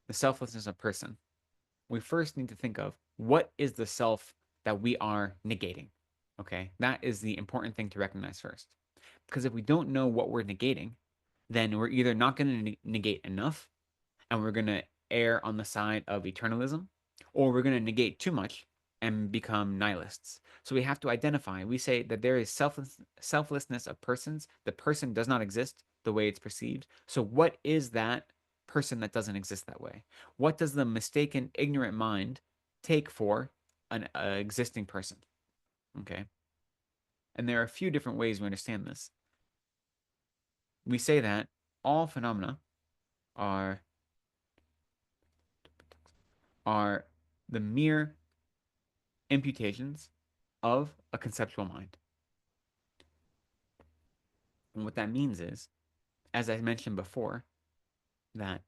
Speaker 1: the selflessness of person, we first need to think of what is the self that we are negating. Okay. That is the important thing to recognize first. Because if we don't know what we're negating, then we're either not going to negate enough and we're going to err on the side of eternalism, or we're going to negate too much and become nihilists. So we have to identify. We say that there is selflessness of persons. The person does not exist the way it's perceived. So what is that person that doesn't exist that way? What does the mistaken, ignorant mind take for an existing person? Okay. And there are a few different ways we understand this. We say that all phenomena are are the mere imputations of a conceptual mind. And what that means is, as I mentioned before, that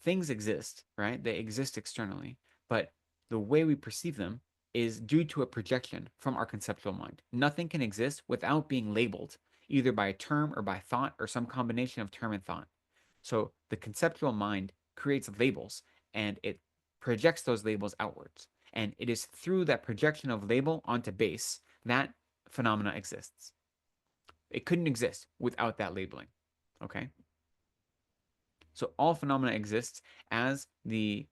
Speaker 1: things exist, right? They exist externally, but the way we perceive them is due to a projection from our conceptual mind. Nothing can exist without being labeled, either by a term or by thought or some combination of term and thought. So the conceptual mind creates labels and it projects those labels outwards. And it is through that projection of label onto base that phenomena exists. It couldn't exist without that labeling. Okay. So all phenomena exists as the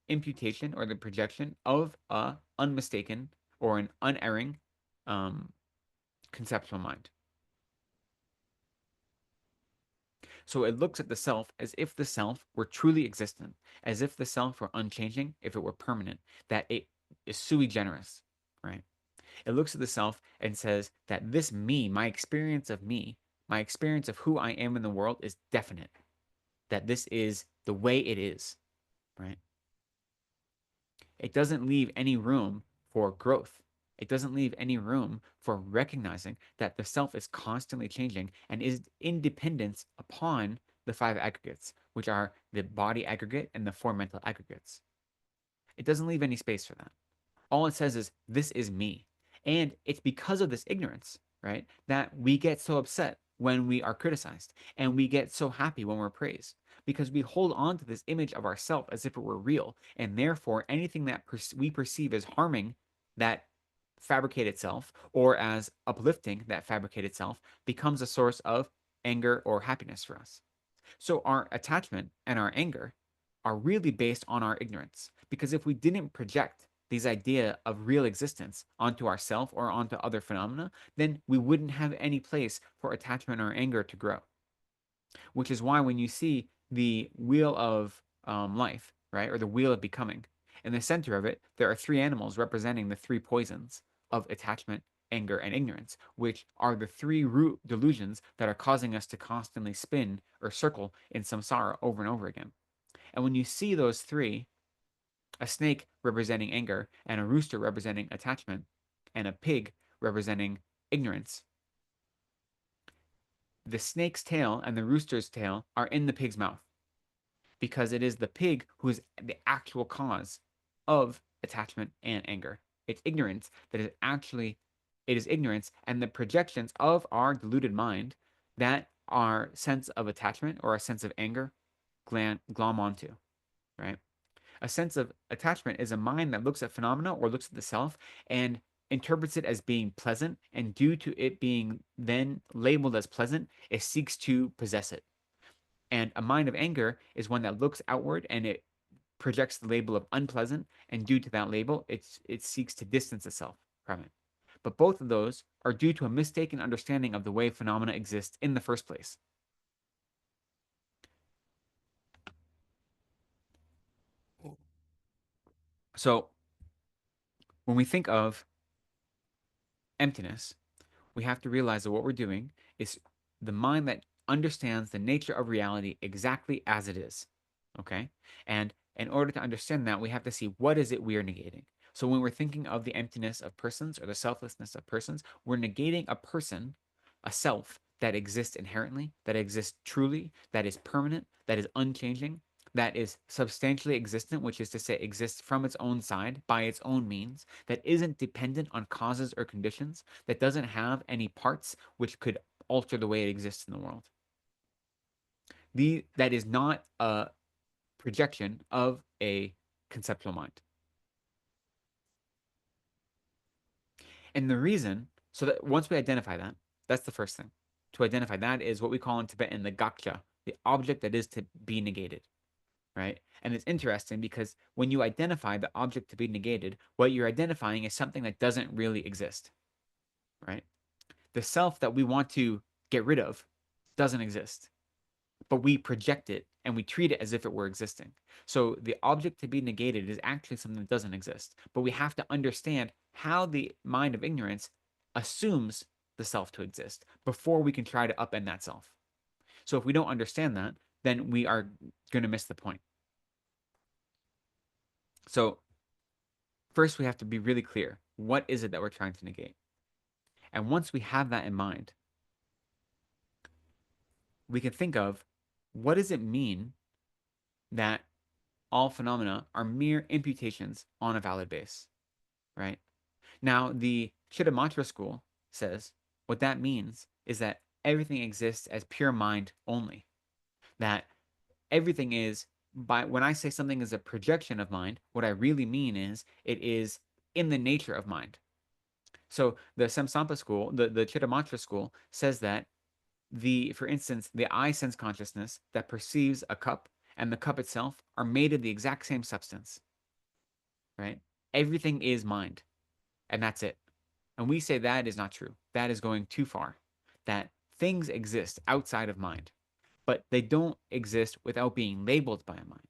Speaker 1: imputation or the projection of a unmistaken or an unerring um, conceptual mind. So it looks at the self as if the self were truly existent, as if the self were unchanging, if it were permanent, that it is sui generis, right? It looks at the self and says that this me, my experience of who I am in the world is definite, that this is the way it is, right? It doesn't leave any room for growth. It doesn't leave any room for recognizing that the self is constantly changing and is independent upon the five aggregates, which are the body aggregate and the four mental aggregates. It doesn't leave any space for that. All it says is, this is me. And it's because of this ignorance, right, that we get so upset when we are criticized and we get so happy when we're praised because we hold on to this image of ourself as if it were real. And therefore, anything that we perceive as harming that fabricated self or as uplifting that fabricated self becomes a source of anger or happiness for us. So our attachment and our anger are really based on our ignorance. Because if we didn't project these idea of real existence onto ourself or onto other phenomena, then we wouldn't have any place for attachment or anger to grow. Which is why when you see the wheel of life, right, or the wheel of becoming, in the center of it, there are three animals representing the three poisons of attachment, anger, and ignorance, which are the three root delusions that are causing us to constantly spin or circle in samsara over and over again. And when you see those three, A snake representing anger, and a rooster representing attachment, and a pig representing ignorance. The snake's tail and the rooster's tail are in the pig's mouth because it is the pig who is the actual cause of attachment and anger. It's ignorance that is actually, it is ignorance and the projections of our deluded mind that our sense of attachment or our sense of anger glom onto, right? A sense of attachment is a mind that looks at phenomena or looks at the self and interprets it as being pleasant, and due to it being then labeled as pleasant, it seeks to possess it. And a mind of anger is one that looks outward and it projects the label of unpleasant, and due to that label, it seeks to distance itself from it. But both of those are due to a mistaken understanding of the way phenomena exist in the first place. So when we think of emptiness, we have to realize that what we're doing is the mind that understands the nature of reality exactly as it is. Okay? And in order to understand that, we have to see what is it we are negating. So when we're thinking of the emptiness of persons or the selflessness of persons, we're negating a person, a self that exists inherently, that exists truly, that is permanent, that is unchanging, that is substantially existent, which is to say exists from its own side, by its own means, that isn't dependent on causes or conditions, that doesn't have any parts which could alter the way it exists in the world. That is not a projection of a conceptual mind. And the reason, so that once we identify that, that's the first thing. To identify that is what we call in Tibetan the gakcha, the object that is to be negated, right? And it's interesting because when you identify the object to be negated, what you're identifying is something that doesn't really exist, right? The self that we want to get rid of doesn't exist, but we project it and we treat it as if it were existing. So the object to be negated is actually something that doesn't exist, but we have to understand how the mind of ignorance assumes the self to exist before we can try to upend that self. So if we don't understand that, then we are going to miss the point. So first, we have to be really clear. What is it that we're trying to negate? And once we have that in mind, we can think of what does it mean that all phenomena are mere imputations on a valid base, right? Now, the Chittamatra school says what that means is that everything exists as pure mind only. That everything is, by when I say something is a projection of mind, what I really mean is it is in the nature of mind. So the Samsampa school, the Chittamatra school, says that for instance, the eye sense consciousness that perceives a cup and the cup itself are made of the exact same substance, right? Everything is mind, and that's it. And we say that is not true. That is going too far. That things exist outside of mind, but they don't exist without being labeled by a mind.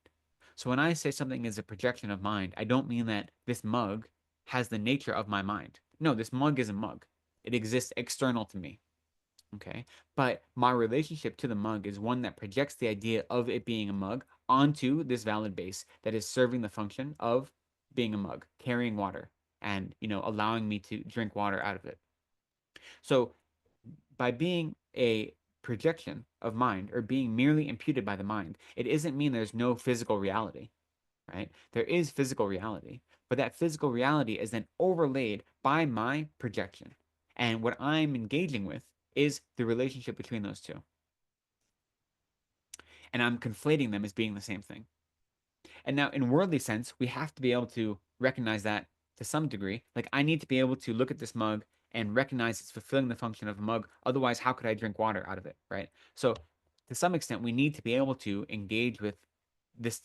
Speaker 1: So when I say something is a projection of mind, I don't mean that this mug has the nature of my mind. No, this mug is a mug. It exists external to me. Okay. But my relationship to the mug is one that projects the idea of it being a mug onto this valid base that is serving the function of being a mug, carrying water, and allowing me to drink water out of it. So by being a projection of mind or being merely imputed by the mind, it doesn't mean there's no physical reality, right? There is physical reality, but that physical reality is then overlaid by my projection. And what I'm engaging with is the relationship between those two. And I'm conflating them as being the same thing. And now, in worldly sense, we have to be able to recognize that to some degree. Like, I need to be able to look at this mug and recognize it's fulfilling the function of a mug. Otherwise, how could I drink water out of it, right? So, to some extent, we need to be able to engage with this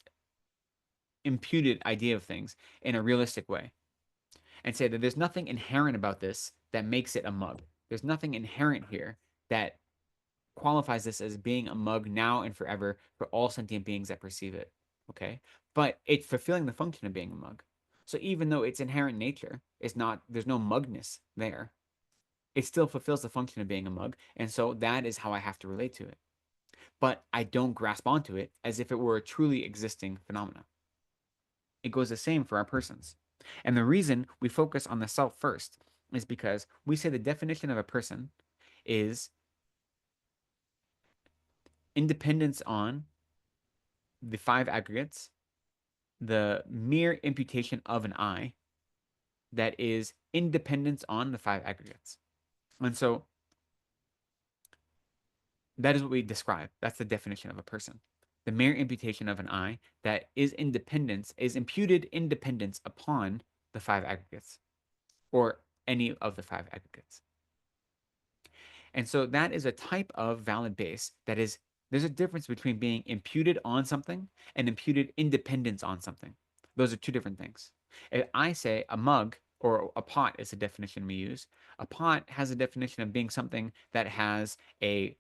Speaker 1: imputed idea of things in a realistic way and say that there's nothing inherent about this that makes it a mug. There's nothing inherent here that qualifies this as being a mug now and forever for all sentient beings that perceive it. Okay. But it's fulfilling the function of being a mug. So even though its inherent nature is not, there's no mugness there, it still fulfills the function of being a mug. And so that is how I have to relate to it. But I don't grasp onto it as if it were a truly existing phenomena. It goes the same for our persons. And the reason we focus on the self first is because we say the definition of a person is independence on the five aggregates, the mere imputation of an I that is independence on the five aggregates. And so that is what we describe. That's the definition of a person. The mere imputation of an I that is independence, is imputed independence upon the five aggregates or any of the five aggregates. And so that is a type of valid base that is, there's a difference between being imputed on something and imputed independence on something. Those are two different things. If I say a mug or a pot is a definition we use, a pot has a definition of being something that has a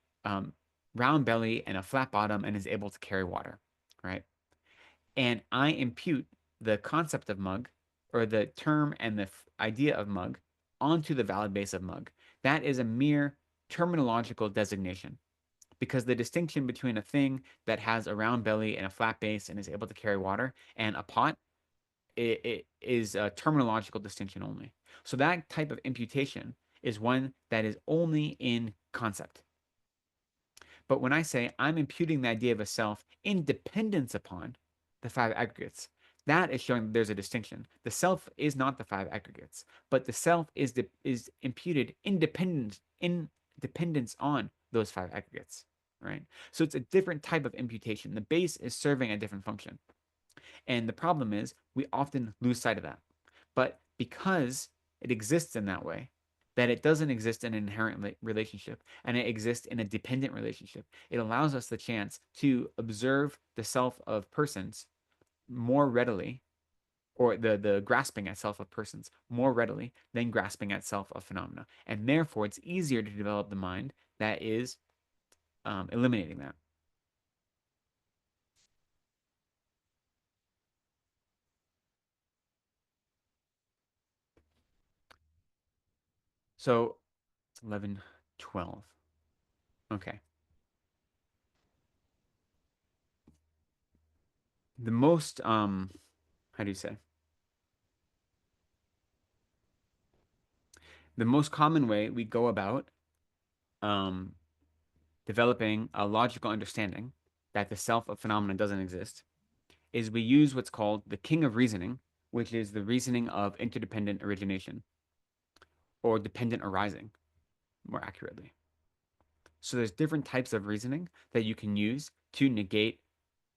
Speaker 1: round belly and a flat bottom and is able to carry water, right? And I impute the concept of mug or the term and the idea of mug onto the valid base of mug. That is a mere terminological designation because the distinction between a thing that has a round belly and a flat base and is able to carry water and a pot it is a terminological distinction only. So that type of imputation is one that is only in concept. But when I say I'm imputing the idea of a self in dependence upon the five aggregates, that is showing that there's a distinction. The self is not the five aggregates, but the self is imputed in dependence on those five aggregates, right? So it's a different type of imputation. The base is serving a different function. And the problem is we often lose sight of that. But because it exists in that way, that it doesn't exist in an inherent relationship and it exists in a dependent relationship, it allows us the chance to observe the self of persons more readily, or the grasping at self of persons more readily than grasping at self of phenomena. And therefore, it's easier to develop the mind that is eliminating that. So it's 11, 12. Okay. The most, how do you say? The most common way we go about um, developing a logical understanding that the self of phenomena doesn't exist is we use what's called the king of reasoning, which is the reasoning of interdependent origination or dependent arising, more accurately. So there's different types of reasoning that you can use to negate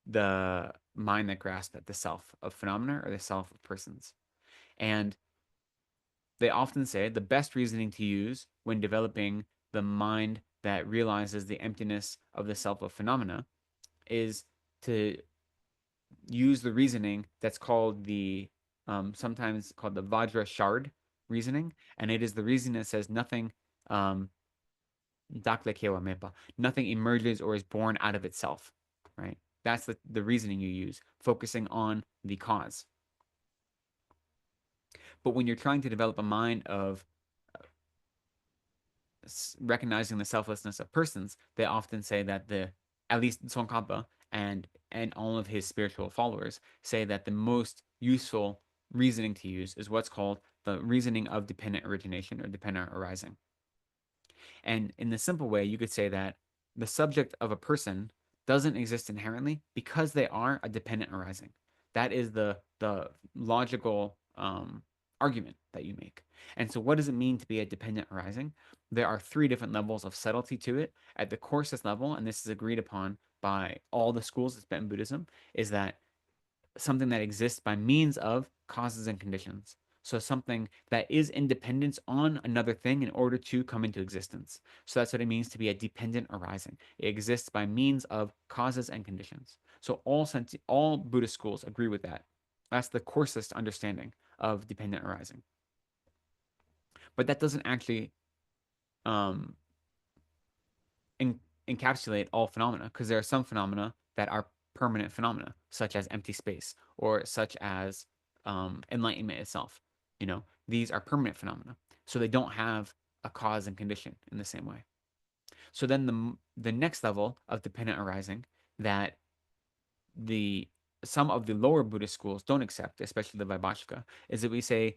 Speaker 1: the mind that grasps at the self of phenomena or the self of persons. And they often say the best reasoning to use when developing the mind that realizes the emptiness of the self of phenomena is to use the reasoning that's called the sometimes called the Vajra Shard reasoning, and it is the reasoning that says nothing um, nothing emerges or is born out of itself, right? That's the reasoning you use, focusing on the cause. But when you're trying to develop a mind of recognizing the selflessness of persons, they often say that at least Tsongkhapa and all of his spiritual followers say that the most useful reasoning to use is what's called the reasoning of dependent origination or dependent arising. And in the simple way, you could say that the subject of a person doesn't exist inherently because they are a dependent arising. That is the logical argument that you make. And so, what does it mean to be a dependent arising? There are three different levels of subtlety to it. At the coarsest level, and this is agreed upon by all the schools of Tibetan Buddhism, is that something that exists by means of causes and conditions. So something that is independent on another thing in order to come into existence. So that's what it means to be a dependent arising. It exists by means of causes and conditions. So all Buddhist schools agree with that. That's the coarsest understanding of dependent arising. But that doesn't actually um, encapsulate all phenomena because there are some phenomena that are permanent phenomena, such as empty space or such as enlightenment itself. You know, these are permanent phenomena, so they don't have a cause and condition in the same way. So then the next level of dependent arising that the some of the lower Buddhist schools don't accept, especially the Vaibhashika, is that we say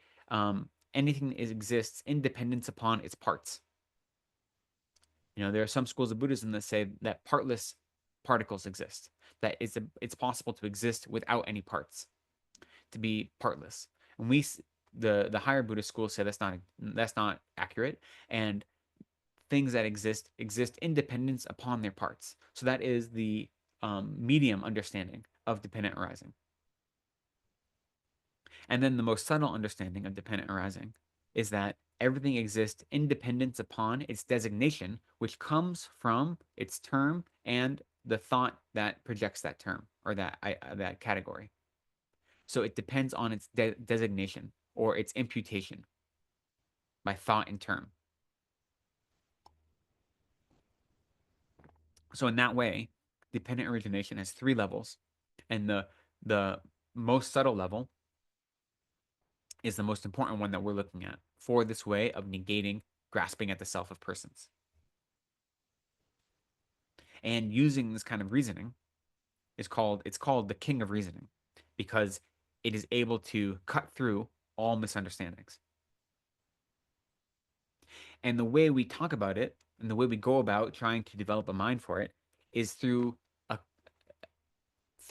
Speaker 1: anything exists in dependence upon its parts. There are some schools of Buddhism that say that partless particles exist, that it's possible to exist without any parts, to be partless. And the higher Buddhist schools say that's not accurate, and things that exist in dependence upon their parts. So that is the medium understanding of dependent arising. And then the most subtle understanding of dependent arising is that everything exists in dependence upon its designation, which comes from its term and the thought that projects that term or that category. So it depends on its designation or its imputation by thought and term. So in that way, dependent origination has three levels, and the most subtle level is the most important one that we're looking at for this way of negating grasping at the self of persons. And using this kind of reasoning it's called the king of reasoning, because it is able to cut through all misunderstandings. And the way we talk about it and the way we go about trying to develop a mind for it is through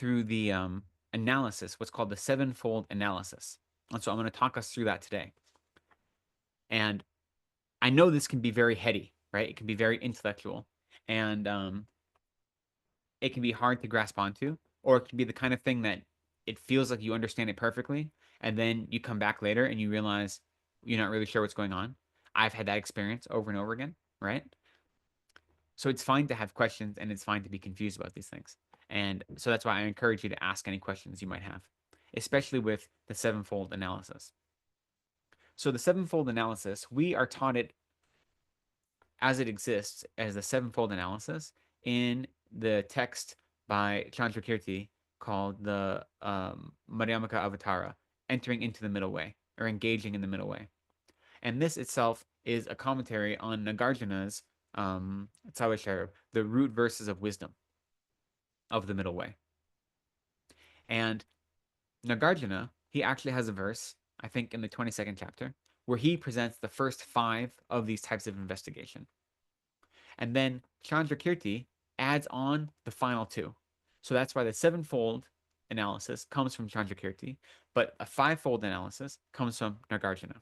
Speaker 1: the analysis, what's called the sevenfold analysis. And so I'm going to talk us through that today. And I know this can be very heady, right? It can be very intellectual, and it can be hard to grasp onto, or it can be the kind of thing that it feels like you understand it perfectly, and then you come back later and you realize you're not really sure what's going on. I've had that experience over and over again, right? So it's fine to have questions, and it's fine to be confused about these things. And so that's why I encourage you to ask any questions you might have, especially with the sevenfold analysis. So the sevenfold analysis, we are taught it as it exists as the sevenfold analysis in the text by Chandrakirti called the Madhyamaka Avatara, entering into the middle way or engaging in the middle way. And this itself is a commentary on Nagarjuna's the root verses of wisdom of the middle way. And Nagarjuna, he actually has a verse, I think in the 22nd chapter, where he presents the first 5 of these types of investigation. And then Chandrakirti adds on the final 2. So that's why the sevenfold analysis comes from Chandrakirti, but a 5-fold analysis comes from Nagarjuna.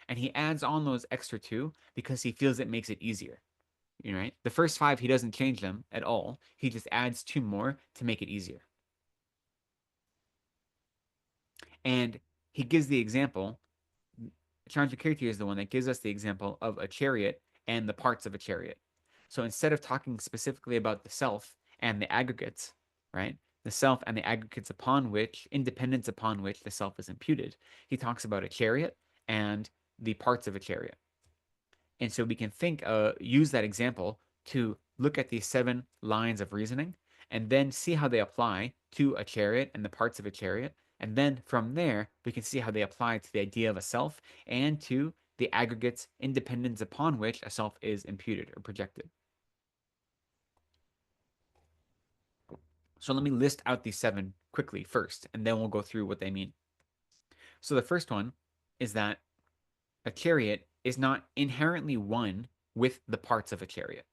Speaker 1: And he adds on those extra 2 because he feels it makes it easier. Right? The first 5, he doesn't change them at all. He just adds 2 more to make it easier. And he gives the example. Chandrakirti is the one that gives us the example of a chariot and the parts of a chariot. So instead of talking specifically about the self and the aggregates, right? The self and the aggregates independence upon which the self is imputed, he talks about a chariot and the parts of a chariot. And so we can use that example to look at these 7 lines of reasoning and then see how they apply to a chariot and the parts of a chariot. And then from there, we can see how they apply to the idea of a self and to the aggregates independence upon which a self is imputed or projected. So let me list out these 7 quickly first, and then we'll go through what they mean. So the first one is that a chariot is not inherently one with the parts of a chariot.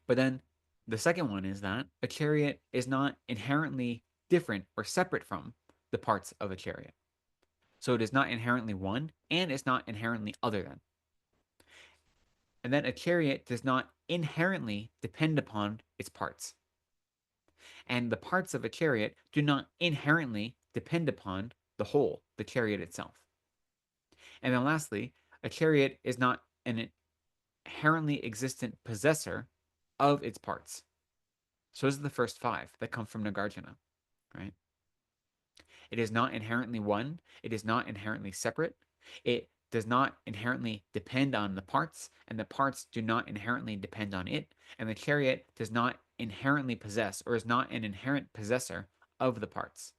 Speaker 1: But then the second one is that a chariot is not inherently different or separate from the parts of a chariot. So it is not inherently one, and it's not inherently other than. And then a chariot does not inherently depend upon its parts. And the parts of a chariot do not inherently depend upon the whole, the chariot itself. And then lastly, a chariot is not an inherently existent possessor of its parts. So those are the first 5 that come from Nagarjuna, right? It is not inherently one. It is not inherently separate. It does not inherently depend on the parts, and the parts do not inherently depend on it. And the chariot does not inherently possess, or is not an inherent possessor of the parts.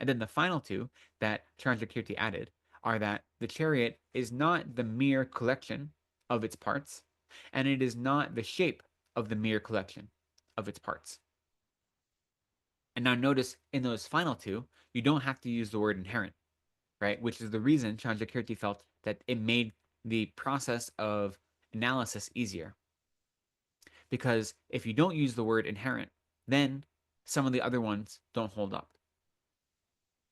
Speaker 1: And then the final 2 that Chandrakirti added are that the chariot is not the mere collection of its parts, and it is not the shape of the mere collection of its parts. And now notice in those final two, you don't have to use the word inherent, right? Which is the reason Chandrakirti felt that it made the process of analysis easier. Because if you don't use the word inherent, then some of the other ones don't hold up,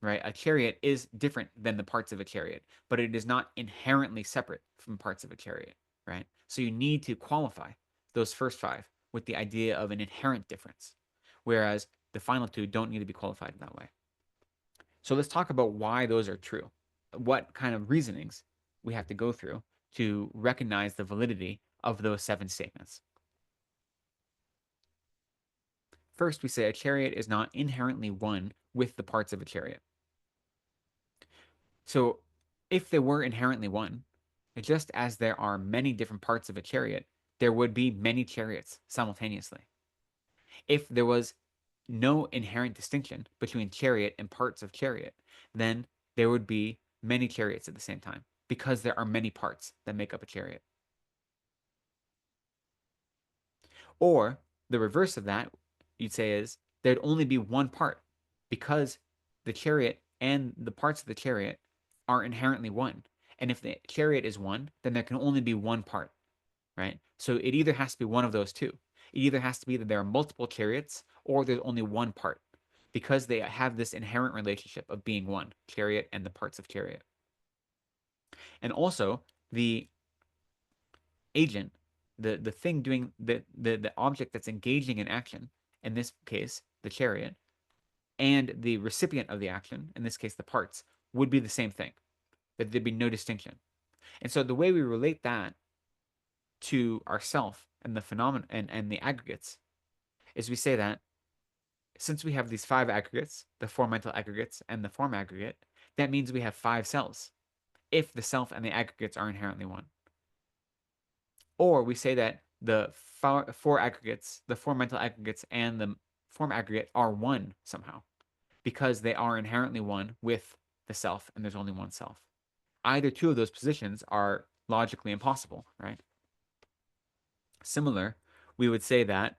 Speaker 1: right? A chariot is different than the parts of a chariot, but it is not inherently separate from parts of a chariot, right? So you need to qualify those first five with the idea of an inherent difference, whereas the final two don't need to be qualified in that way. So let's talk about why those are true. What kind of reasonings we have to go through to recognize the validity of those seven statements. First, we say a chariot is not inherently one with the parts of a chariot. So if they were inherently one, just as there are many different parts of a chariot, there would be many chariots simultaneously. If there was no inherent distinction between chariot and parts of chariot, then there would be many chariots at the same time because there are many parts that make up a chariot. Or the reverse of that, you'd say, is there'd only be one part because the chariot and the parts of the chariot are inherently one. And if the chariot is one, then there can only be one part, right? So it either has to be one of those two. It either has to be that there are multiple chariots or there's only one part because they have this inherent relationship of being one, chariot and the parts of chariot. And also, the agent, the thing doing the object that's engaging in action, in this case, the chariot, and the recipient of the action, in this case, the parts, would be the same thing. That there'd be no distinction. And so the way we relate that to ourself and the phenomenon and the aggregates is we say that since we have these five aggregates, the four mental aggregates and the form aggregate, that means we have five selves if the self and the aggregates are inherently one. Or we say that the four aggregates, the four mental aggregates and the form aggregate are one somehow because they are inherently one with the self and there's only one self. Either two of those positions are logically impossible, right? Similar, we would say that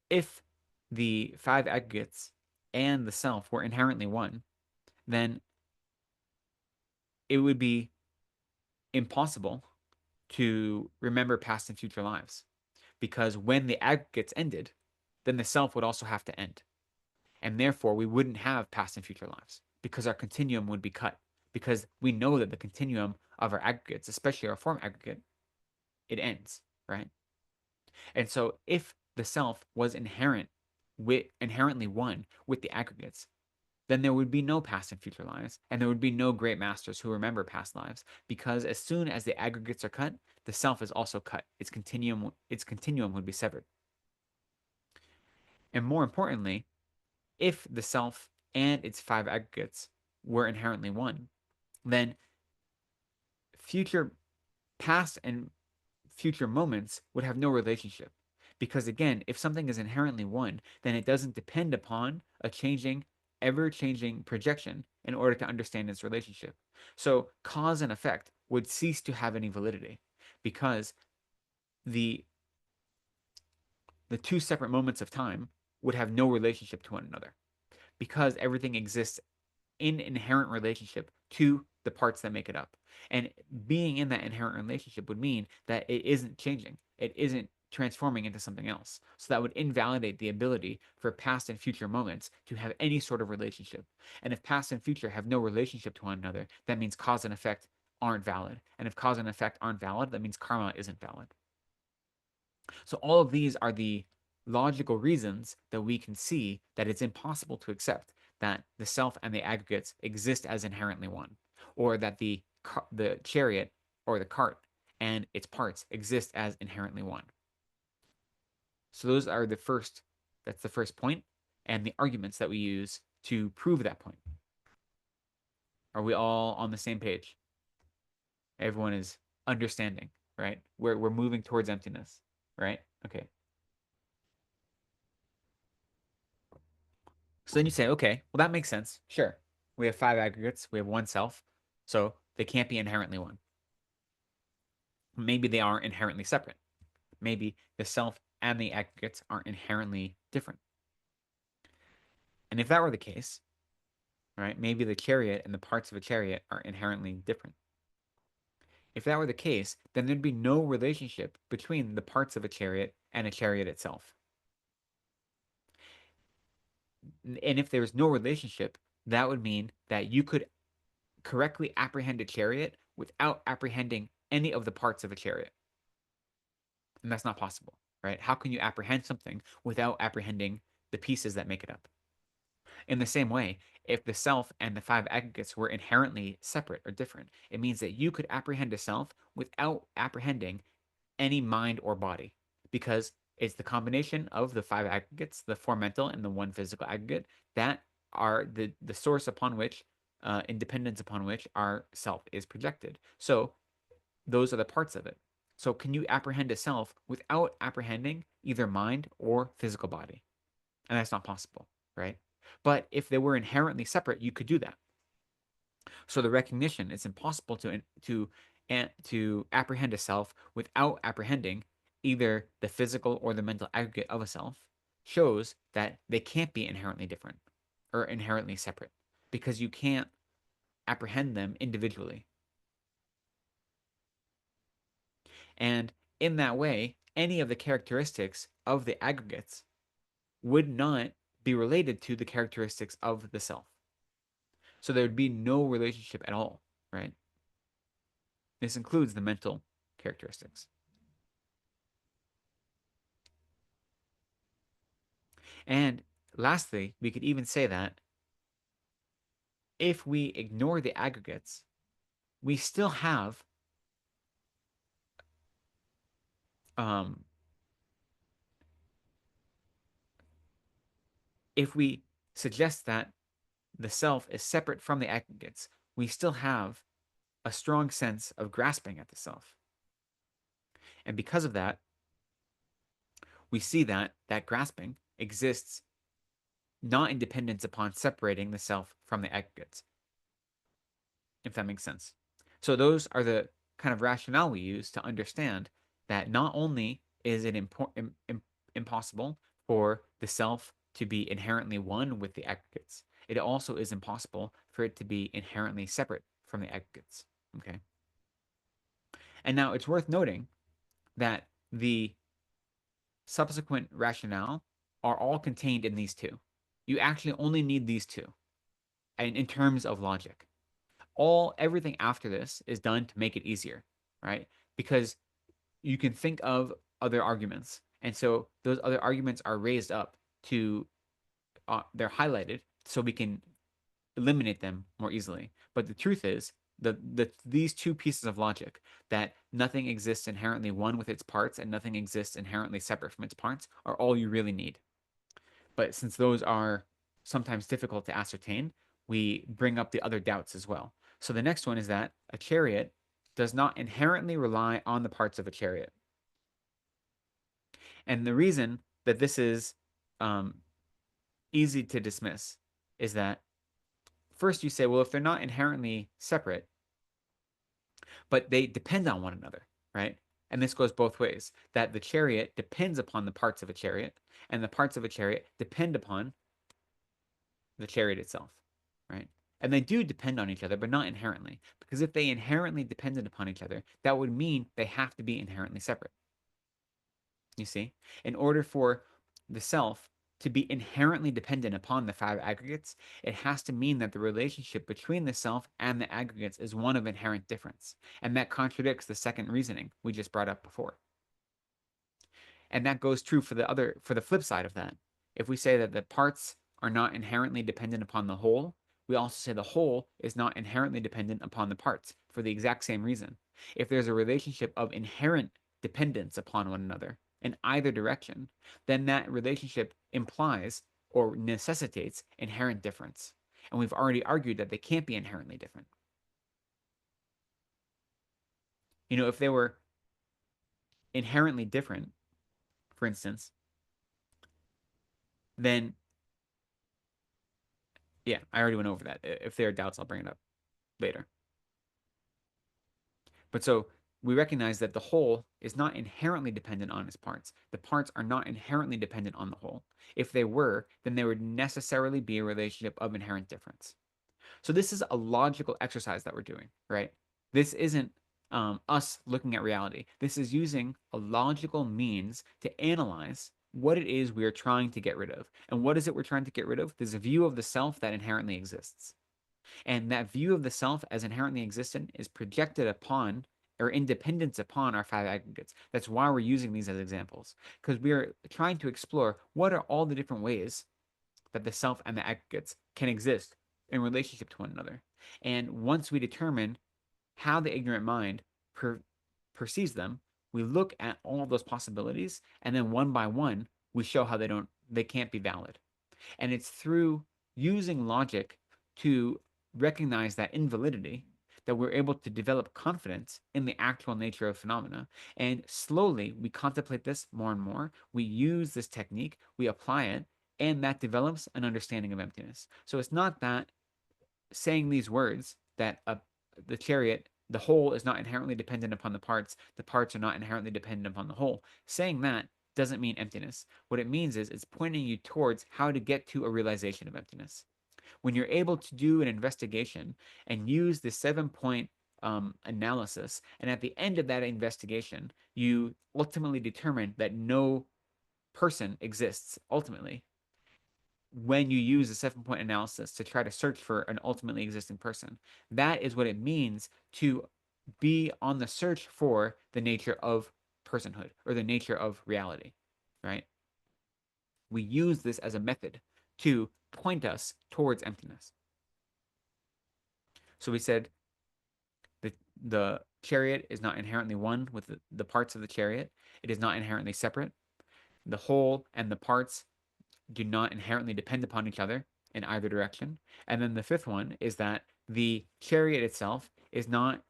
Speaker 1: if the five aggregates and the self were inherently one, then it would be impossible to remember past and future lives. Because when the aggregates ended, then the self would also have to end. And therefore, we wouldn't have past and future lives because our continuum would be cut. Because we know that the continuum of our aggregates, especially our form aggregate, it ends, right? And so if the self was inherently one with the aggregates, then there would be no past and future lives, and there would be no great masters who remember past lives, because as soon as the aggregates are cut, the self is also cut. Its continuum would be severed. And more importantly, if the self and its five aggregates were inherently one, then future past and future moments would have no relationship. Because again, if something is inherently one, then it doesn't depend upon a changing, ever changing projection in order to understand its relationship. So cause and effect would cease to have any validity because the the two separate moments of time would have no relationship to one another because everything exists in inherent relationship to the parts that make it up. And being in that inherent relationship would mean that it isn't changing. It isn't transforming into something else. So that would invalidate the ability for past and future moments to have any sort of relationship. And if past and future have no relationship to one another, that means cause and effect aren't valid. And if cause and effect aren't valid, that means karma isn't valid. So all of these are the logical reasons that we can see that it's impossible to accept that the self and the aggregates exist as inherently one, or that the chariot or the cart and its parts exist as inherently one. So that's the first point, and the arguments that we use to prove that point. Are we all on the same page? Everyone is understanding, right? We're moving towards emptiness, right? Okay. So then you say, okay, well, that makes sense. Sure. We have five aggregates, we have one self, so they can't be inherently one. Maybe they are inherently separate. Maybe the self and the aggregates are inherently different. And if that were the case, right, maybe the chariot and the parts of a chariot are inherently different. If that were the case, then there'd be no relationship between the parts of a chariot and a chariot itself. And if there was no relationship, that would mean that you could correctly apprehend a chariot without apprehending any of the parts of a chariot. And that's not possible, right? How can you apprehend something without apprehending the pieces that make it up? In the same way, if the self and the five aggregates were inherently separate or different, it means that you could apprehend a self without apprehending any mind or body, because it's the combination of the five aggregates, the four mental and the one physical aggregate, that are the source upon which, independence upon which our self is projected. So those are the parts of it. So can you apprehend a self without apprehending either mind or physical body? And that's not possible, right? But if they were inherently separate, you could do that. So the recognition it's impossible to apprehend a self without apprehending either the physical or the mental aggregate of a self shows that they can't be inherently different or inherently separate because you can't apprehend them individually. And in that way, any of the characteristics of the aggregates would not be related to the characteristics of the self. So there would be no relationship at all, right? This includes the mental characteristics. And lastly, we could even say that if we ignore the aggregates, we still have um, if we suggest that the self is separate from the aggregates, we still have a strong sense of grasping at the self. And because of that, we see that that grasping exists not in dependence upon separating the self from the aggregates, if that makes sense. So those are the kind of rationale we use to understand that not only is it impossible for the self to be inherently one with the aggregates, it also is impossible for it to be inherently separate from the aggregates. Okay. And now it's worth noting that the subsequent rationale are all contained in these two. You actually only need these two, and in terms of logic. Everything after this is done to make it easier, right? Because you can think of other arguments, and so those other arguments are raised up to they're highlighted so we can eliminate them more easily. But the truth is these two pieces of logic, that nothing exists inherently one with its parts and nothing exists inherently separate from its parts, are all you really need. But since those are sometimes difficult to ascertain, we bring up the other doubts as well. So the next one is that a chariot does not inherently rely on the parts of a chariot. And the reason that this is um, easy to dismiss is that first you say, well, if they're not inherently separate, but they depend on one another, right? And this goes both ways, that the chariot depends upon the parts of a chariot, and the parts of a chariot depend upon the chariot itself, right? And they do depend on each other, but not inherently. Because if they inherently depended upon each other, that would mean they have to be inherently separate. You see? In order for the self to be inherently dependent upon the five aggregates, it has to mean that the relationship between the self and the aggregates is one of inherent difference. And that contradicts the second reasoning we just brought up before. And that goes true for the flip side of that. If we say that the parts are not inherently dependent upon the whole, we also say the whole is not inherently dependent upon the parts for the exact same reason. If there's a relationship of inherent dependence upon one another in either direction, then that relationship implies or necessitates inherent difference. And we've already argued that they can't be inherently different. If they were inherently different, for instance, then yeah, I already went over that. If there are doubts, I'll bring it up later. But so we recognize that the whole is not inherently dependent on its parts. The parts are not inherently dependent on the whole. If they were, then there would necessarily be a relationship of inherent difference. So this is a logical exercise that we're doing, right? This isn't us looking at reality. This is using a logical means to analyze what it is we are trying to get rid of. And what is it we're trying to get rid of? There's a view of the self that inherently exists. And that view of the self as inherently existent is projected upon or independence upon our five aggregates. That's why we're using these as examples, because we are trying to explore what are all the different ways that the self and the aggregates can exist in relationship to one another. And once we determine how the ignorant mind perceives them, we look at all of those possibilities, and then one by one, we show how they can't be valid. And it's through using logic to recognize that invalidity that we're able to develop confidence in the actual nature of phenomena. And slowly, we contemplate this more and more. We use this technique, we apply it, and that develops an understanding of emptiness. So it's not that saying these words that the chariot, the whole is not inherently dependent upon the parts are not inherently dependent upon the whole. Saying that doesn't mean emptiness. What it means is it's pointing you towards how to get to a realization of emptiness. When you're able to do an investigation and use the 7 point analysis, and at the end of that investigation, you ultimately determine that no person exists ultimately, when you use a 7 point analysis to try to search for an ultimately existing person. That is what it means to be on the search for the nature of personhood or the nature of reality, right? We use this as a method to point us towards emptiness. So we said the chariot is not inherently one with the parts of the chariot. It is not inherently separate. The whole and the parts do not inherently depend upon each other in either direction. And then the fifth one is that the chariot itself is not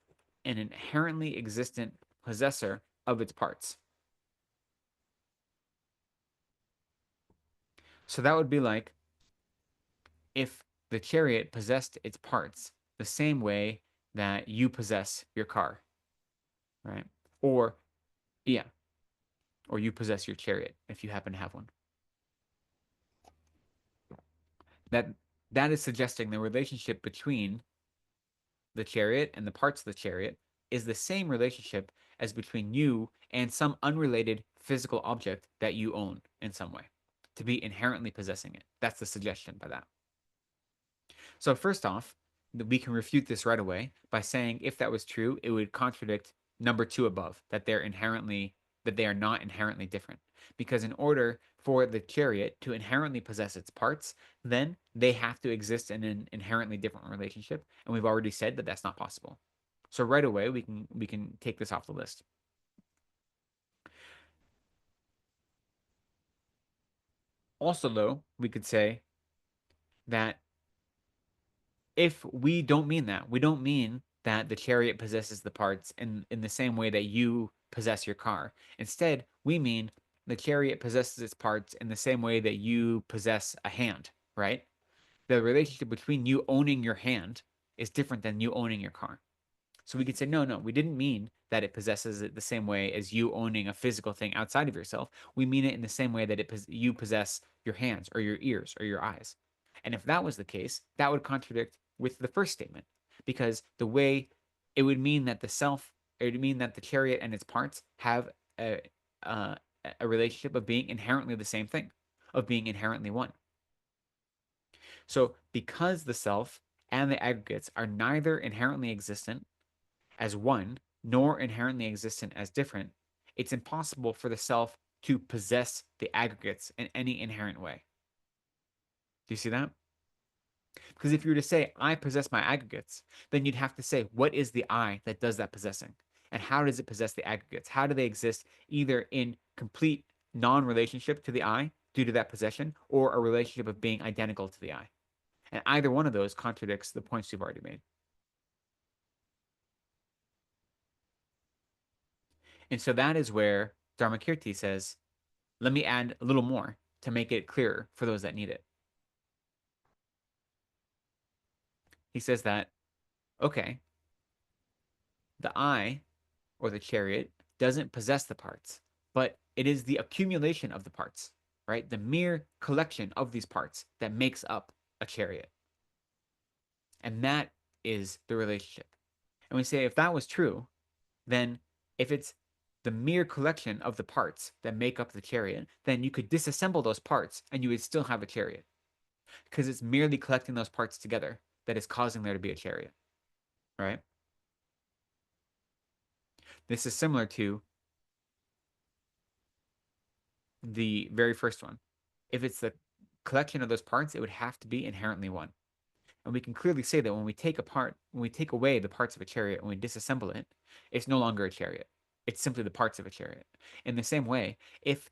Speaker 1: an inherently existent possessor of its parts. So that would be like if the chariot possessed its parts the same way that you possess your car, right? Or, yeah, or you possess your chariot if you happen to have one. That that is suggesting the relationship between the chariot and the parts of the chariot is the same relationship as between you and some unrelated physical object that you own in some way, to be inherently possessing it. That's the suggestion by that. So, first off, we can refute this right away by saying if that was true, it would contradict number two above, that they are not inherently different. Because in order for the chariot to inherently possess its parts, then they have to exist in an inherently different relationship, and we've already said that that's not possible. So right away we can take this off the list. Also, though, we could say that if we don't mean that, we don't mean that the chariot possesses the parts in the same way that you possess your car. Instead, we mean the chariot possesses its parts in the same way that you possess a hand, right? The relationship between you owning your hand is different than you owning your car. So we could say, no, no, we didn't mean that it possesses it the same way as you owning a physical thing outside of yourself. We mean it in the same way that you possess your hands or your ears or your eyes. And if that was the case, that would contradict with the first statement, because the way it would mean that it would mean that the chariot and its parts have a, uh, a relationship of being inherently the same thing, of being inherently one. So because the self and the aggregates are neither inherently existent as one, nor inherently existent as different, it's impossible for the self to possess the aggregates in any inherent way. Do you see that? Because if you were to say, I possess my aggregates, then you'd have to say, what is the I that does that possessing? And how does it possess the aggregates? How do they exist either in complete non relationship to the I due to that possession, or a relationship of being identical to the I? And either one of those contradicts the points you've already made. And so that is where Dharmakirti says, let me add a little more to make it clearer for those that need it. He says that, okay, the I or the chariot doesn't possess the parts, but it is the accumulation of the parts, right? The mere collection of these parts that makes up a chariot. And that is the relationship. And we say if that was true, then if it's the mere collection of the parts that make up the chariot, then you could disassemble those parts and you would still have a chariot. Because it's merely collecting those parts together that is causing there to be a chariot, right? This is similar to the very first one. If it's the collection of those parts, it would have to be inherently one. And we can clearly say that when we take away the parts of a chariot and we disassemble it, it's no longer a chariot. It's simply the parts of a chariot. In the same way, if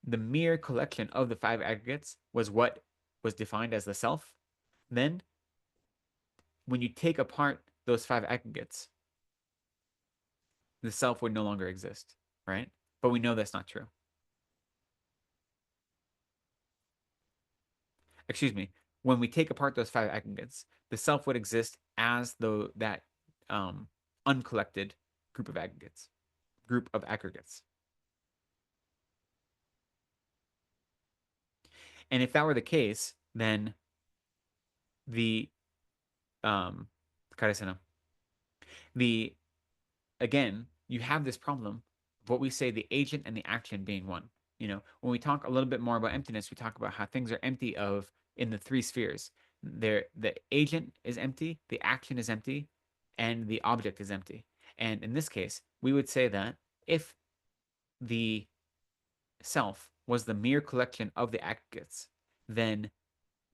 Speaker 1: the mere collection of the five aggregates was what was defined as the self, then when you take apart those five aggregates, the self would no longer exist, right? But we know that's not true. Excuse me. When we take apart those five aggregates, the self would exist as though that uncollected group of aggregates. Group of aggregates. And if that were the case, then the um, the again, you have this problem of what we say the agent and the action being one. When we talk a little bit more about emptiness, we talk about how things are empty of in the three spheres. The agent is empty, the action is empty, and the object is empty. And in this case, we would say that if the self was the mere collection of the aggregates, then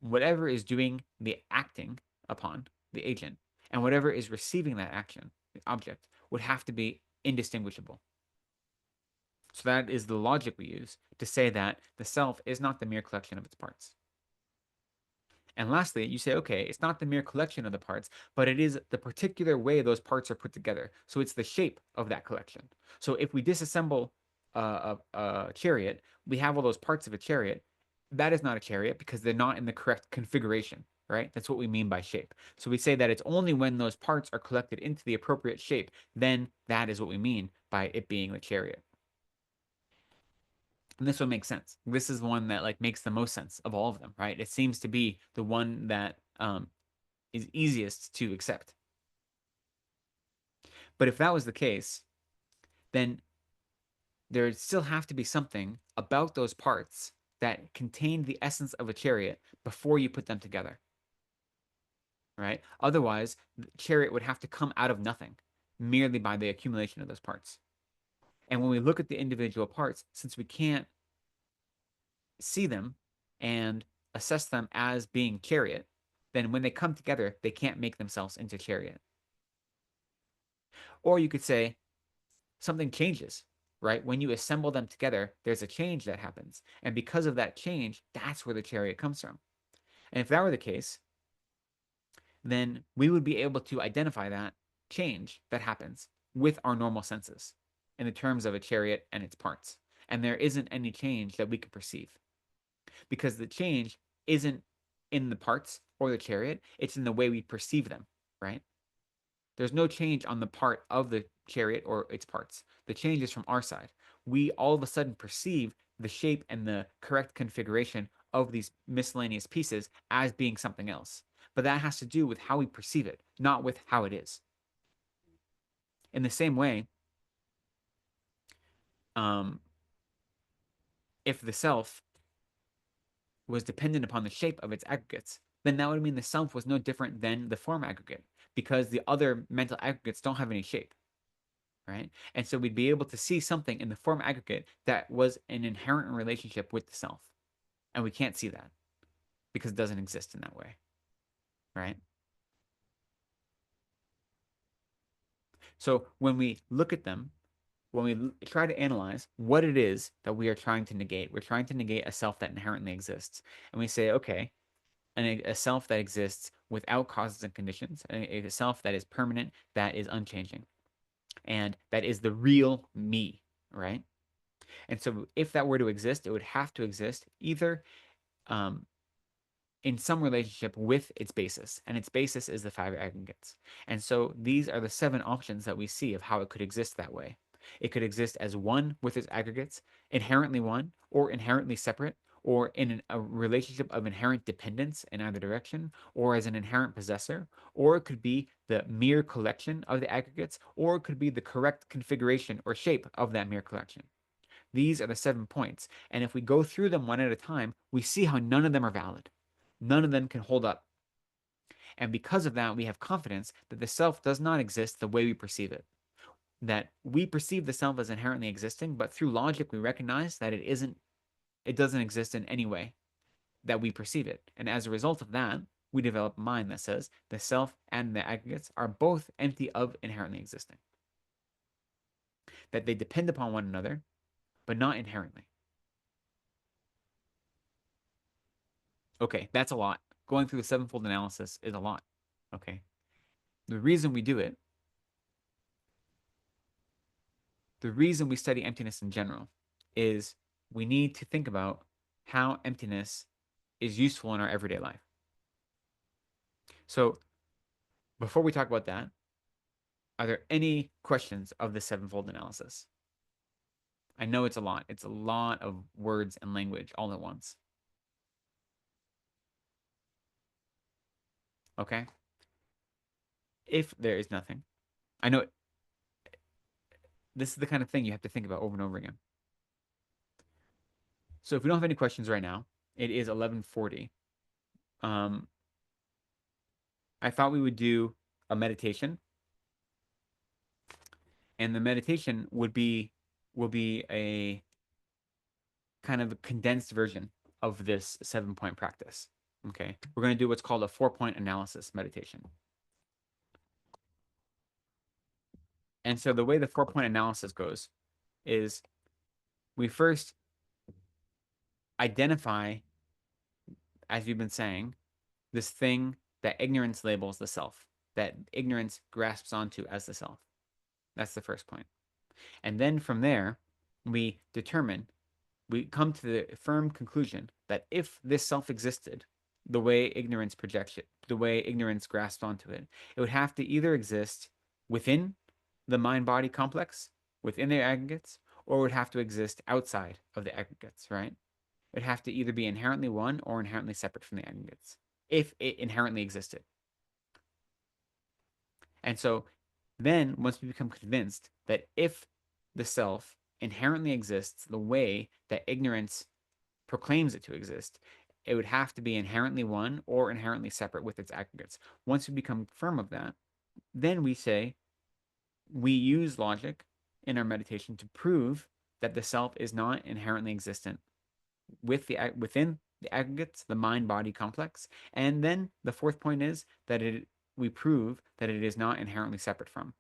Speaker 1: whatever is doing the acting upon the agent and whatever is receiving that action, the object, would have to be indistinguishable. So that is the logic we use to say that the self is not the mere collection of its parts. And lastly, you say, okay, it's not the mere collection of the parts, but it is the particular way those parts are put together. So it's the shape of that collection. So if we disassemble a chariot, we have all those parts of a chariot. That is not a chariot because they're not in the correct configuration, right? That's what we mean by shape. So we say that it's only when those parts are collected into the appropriate shape, then that is what we mean by it being the chariot. And this one makes sense. This is one that like makes the most sense of all of them, right? It seems to be the one that is easiest to accept. But if that was the case, then there would still have to be something about those parts that contained the essence of a chariot before you put them together, right? Otherwise, the chariot would have to come out of nothing merely by the accumulation of those parts. And when we look at the individual parts, since we can't see them and assess them as being chariot, then when they come together, they can't make themselves into chariot. Or you could say something changes, right? When you assemble them together, there's a change that happens. And because of that change, that's where the chariot comes from. And if that were the case, then we would be able to identify that change that happens with our normal senses in the terms of a chariot and its parts. And there isn't any change that we can perceive because the change isn't in the parts or the chariot, it's in the way we perceive them, right? There's no change on the part of the chariot or its parts. The change is from our side. We all of a sudden perceive the shape and the correct configuration of these miscellaneous pieces as being something else. But that has to do with how we perceive it, not with how it is. In the same way, um, if the self was dependent upon the shape of its aggregates, then that would mean the self was no different than the form aggregate because the other mental aggregates don't have any shape, right? And so we'd be able to see something in the form aggregate that was an inherent relationship with the self. And we can't see that because it doesn't exist in that way, right? So when we look at them, when we try to analyze what it is that we are trying to negate, we're trying to negate a self that inherently exists. And we say, okay, a self that exists without causes and conditions, a self that is permanent, that is unchanging, and that is the real me, right? And so if that were to exist, it would have to exist either in some relationship with its basis, and its basis is the five aggregates. And so these are the seven options that we see of how it could exist that way. It could exist as one with its aggregates, inherently one, or inherently separate, or in a relationship of inherent dependence in either direction, or as an inherent possessor, or it could be the mere collection of the aggregates, or it could be the correct configuration or shape of that mere collection. These are the 7 points. And if we go through them one at a time, we see how none of them are valid. None of them can hold up. And because of that, we have confidence that the self does not exist the way we perceive it. That we perceive the self as inherently existing, but through logic, we recognize that it doesn't exist in any way that we perceive it. And as a result of that, we develop a mind that says the self and the aggregates are both empty of inherently existing. That they depend upon one another, but not inherently. Okay, that's a lot. Going through the sevenfold analysis is a lot. Okay. The reason we do it, the reason we study emptiness in general is we need to think about how emptiness is useful in our everyday life. So before we talk about that, are there any questions of the sevenfold analysis? I know it's a lot. It's a lot of words and language all at once. Okay? If there is nothing, I know this is the kind of thing you have to think about over and over again. So if we don't have any questions right now, it is 11:40. Um, I thought we would do a meditation, and the meditation will be a kind of a condensed version of this 7-point practice. Okay, we're going to do what's called a 4-point analysis meditation. And so the way the 4-point analysis goes is we first identify, as we've been saying, this thing that ignorance labels the self, that ignorance grasps onto as the self. That's the first point. And then from there, we come to the firm conclusion that if this self existed the way ignorance projects it, the way ignorance grasps onto it, it would have to either exist within the mind-body complex, within their aggregates, or it would have to exist outside of the aggregates, right? It'd have to either be inherently one or inherently separate from the aggregates, if it inherently existed. And so then once we become convinced that if the self inherently exists the way that ignorance proclaims it to exist, it would have to be inherently one or inherently separate with its aggregates. Once we become firm of that, then we say we use logic in our meditation to prove that the self is not inherently existent within the aggregates, the mind-body complex. And then the fourth point is that we prove that it is not inherently separate from.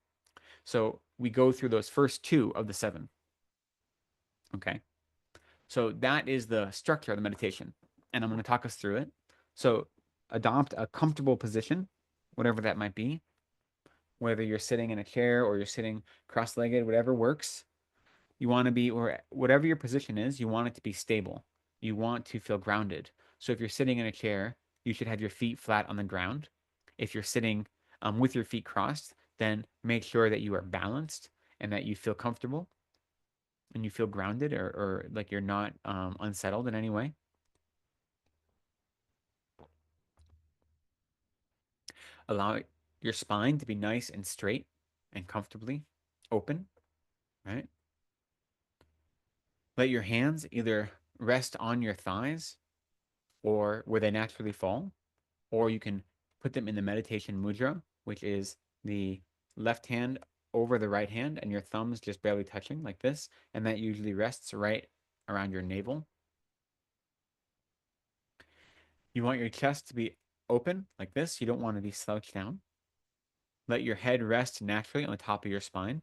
Speaker 1: So we go through those first two of the 7. Okay. So that is the structure of the meditation. And I'm going to talk us through it. So adopt a comfortable position, whatever that might be, whether you're sitting in a chair or you're sitting cross-legged, whatever works. You want to be, or whatever your position is, you want it to be stable. You want to feel grounded. So if you're sitting in a chair, you should have your feet flat on the ground. If you're sitting with your feet crossed, then make sure that you are balanced and that you feel comfortable and you feel grounded or like you're not unsettled in any way. Allow your spine to be nice and straight and comfortably open, right? Let your hands either rest on your thighs or where they naturally fall, or you can put them in the meditation mudra, which is the left hand over the right hand and your thumbs just barely touching like this. And that usually rests right around your navel. You want your chest to be open like this. You don't want to be slouched down. Let your head rest naturally on the top of your spine.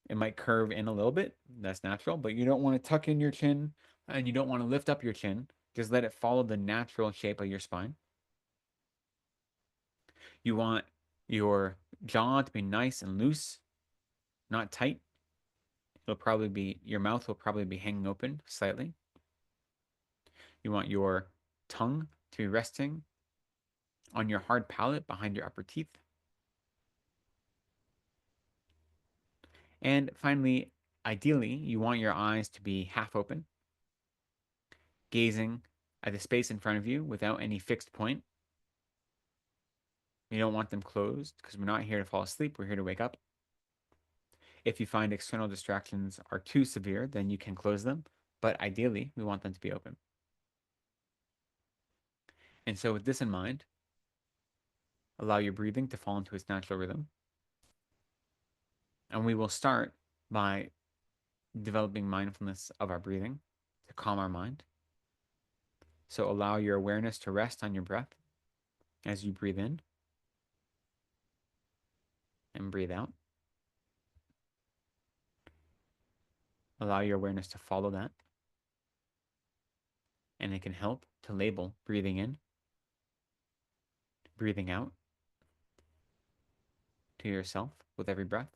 Speaker 1: It might curve in a little bit. That's natural, but you don't want to tuck in your chin and you don't want to lift up your chin. Just let it follow the natural shape of your spine. You want your jaw to be nice and loose, not tight. Your mouth will probably be hanging open slightly. You want your tongue to be resting on your hard palate behind your upper teeth. And finally, ideally, you want your eyes to be half open, gazing at the space in front of you without any fixed point. You don't want them closed because we're not here to fall asleep, we're here to wake up. If you find external distractions are too severe, then you can close them, but ideally, we want them to be open. And so, with this in mind, allow your breathing to fall into its natural rhythm. And we will start by developing mindfulness of our breathing to calm our mind. So, allow your awareness to rest on your breath as you breathe in and breathe out. Allow your awareness to follow that. And it can help to label breathing in, breathing out to yourself with every breath.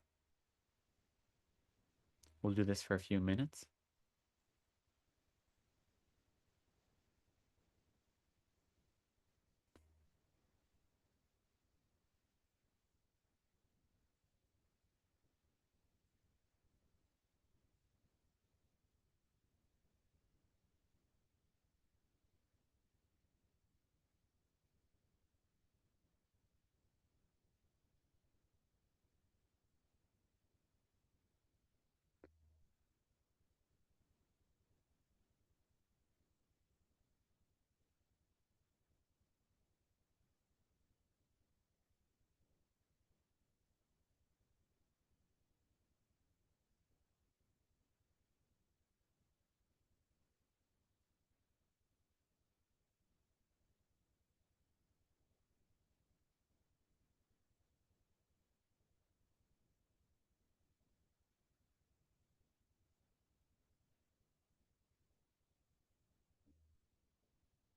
Speaker 1: We'll do this for a few minutes.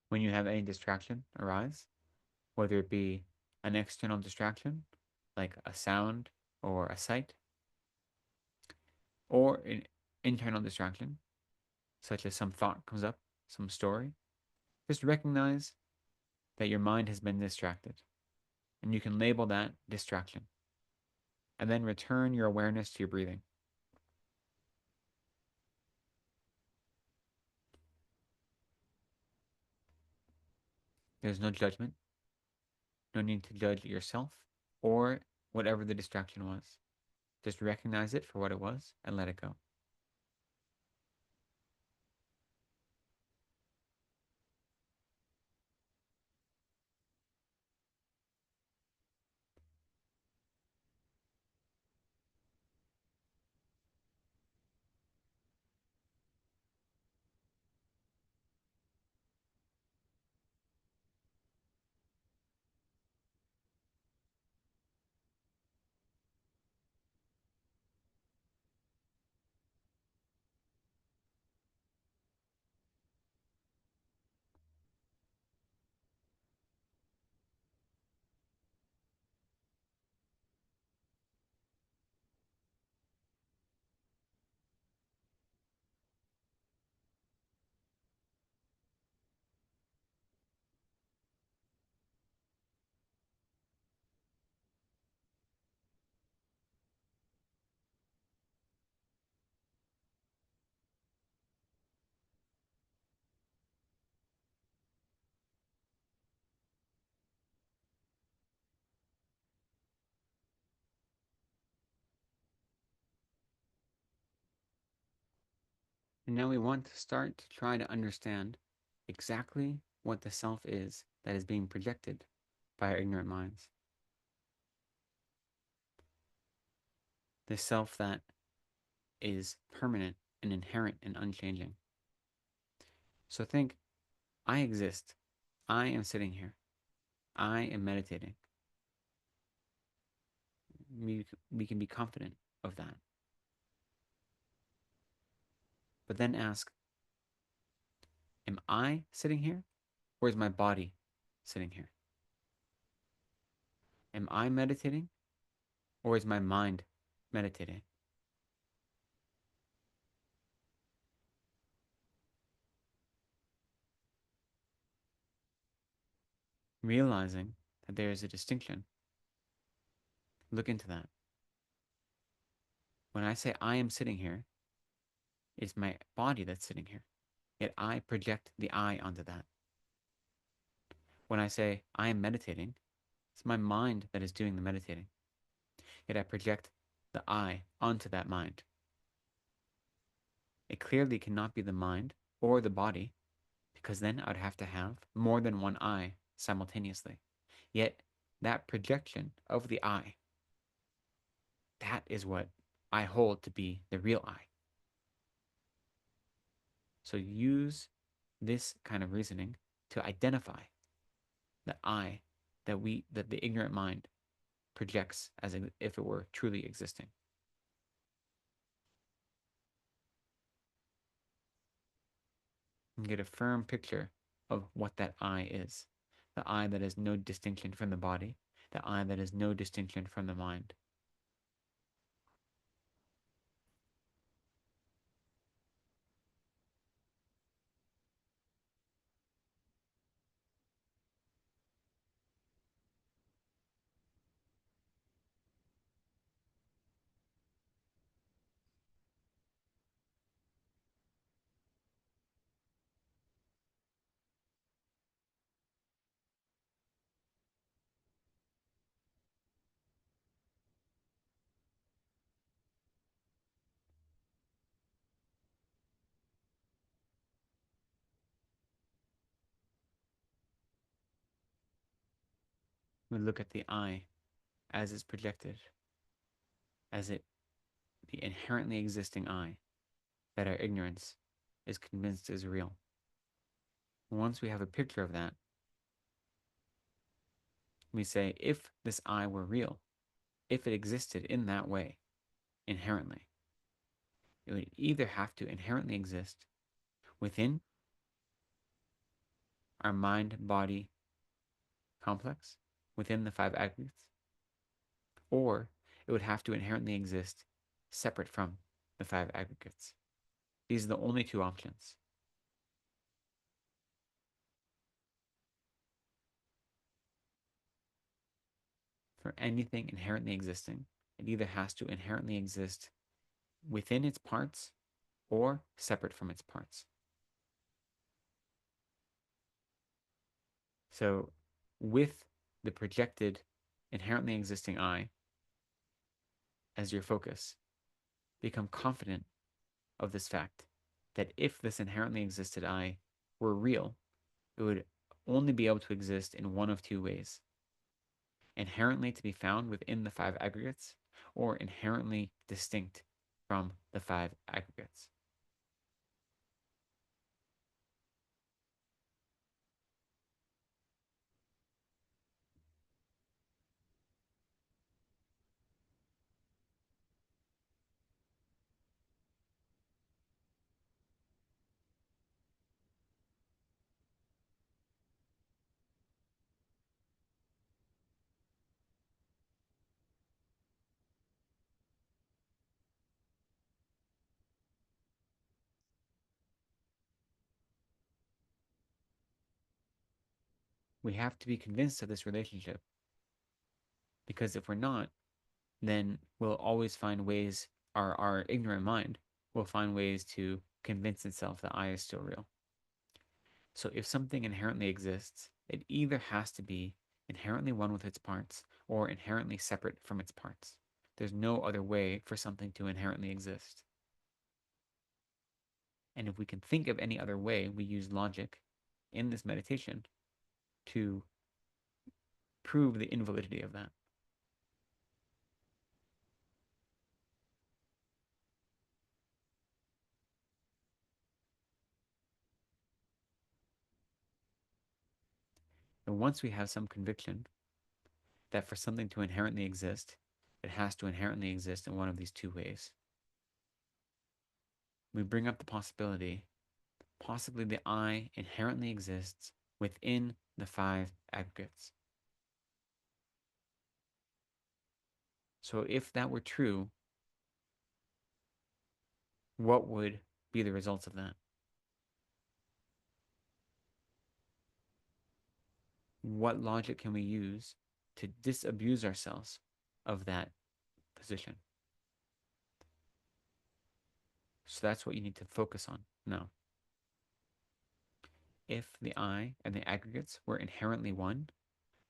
Speaker 1: When you have any distraction arise, whether it be an external distraction, like a sound or a sight, or an internal distraction, such as some thought comes up, some story, just recognize that your mind has been distracted. And you can label that distraction. And then return your awareness to your breathing. There's no judgment, no need to judge yourself or whatever the distraction was. Just recognize it for what it was and let it go. And now we want to start to try to understand exactly what the self is that is being projected by our ignorant minds. The self that is permanent and inherent and unchanging. So think, I exist. I am sitting here. I am meditating. We can be confident of that. But then ask, am I sitting here or is my body sitting here? Am I meditating or is my mind meditating? realizing that there is a distinction. Look into that. When I say I am sitting here, it's my body that's sitting here. Yet I project the I onto that. When I say I am meditating, it's my mind that is doing the meditating. Yet I project the I onto that mind. It clearly cannot be the mind or the body, because then I'd have to have more than one I simultaneously. Yet that projection of the I, that is what I hold to be the real I. So use this kind of reasoning to identify the I that the ignorant mind projects as if it were truly existing. And get a firm picture of what that I is. The I that is no distinction from the body, the I that is no distinction from the mind. We look at the I as it's projected, as it the inherently existing I that our ignorance is convinced is real. Once we have a picture of that, we say, if this I were real, if it existed in that way, inherently, it would either have to inherently exist within our mind body complex, within the five aggregates, or it would have to inherently exist separate from the five aggregates. These are the only two options. For anything inherently existing, it either has to inherently exist within its parts or separate from its parts. So, with the projected inherently existing I as your focus, become confident of this fact that if this inherently existed I were real, it would only be able to exist in one of two ways: inherently to be found within the five aggregates, or inherently distinct from the five aggregates. We have to be convinced of this relationship, because if we're not, then we'll always find ways, our ignorant mind will find ways to convince itself that I is still real. So if something inherently exists, it either has to be inherently one with its parts or inherently separate from its parts. There's no other way for something to inherently exist. And if we can think of any other way, we use logic in this meditation to prove the invalidity of that. And once we have some conviction that for something to inherently exist, it has to inherently exist in one of these two ways, we bring up the possibility, possibly the I inherently exists within the five aggregates. So if that were true, what would be the results of that? what logic can we use to disabuse ourselves of that position? So that's what you need to focus on now. If the I and the aggregates were inherently one,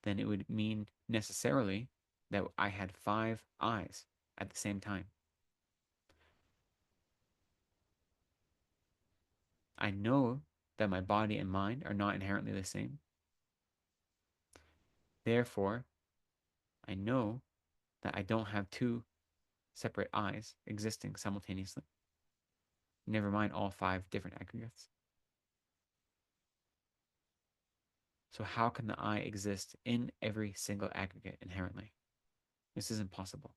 Speaker 1: then it would mean necessarily that I had five I's at the same time. I know that my body and mind are not inherently the same. Therefore, I know that I don't have two separate I's existing simultaneously. Never mind all five different aggregates. So how can the I exist in every single aggregate inherently? This is impossible.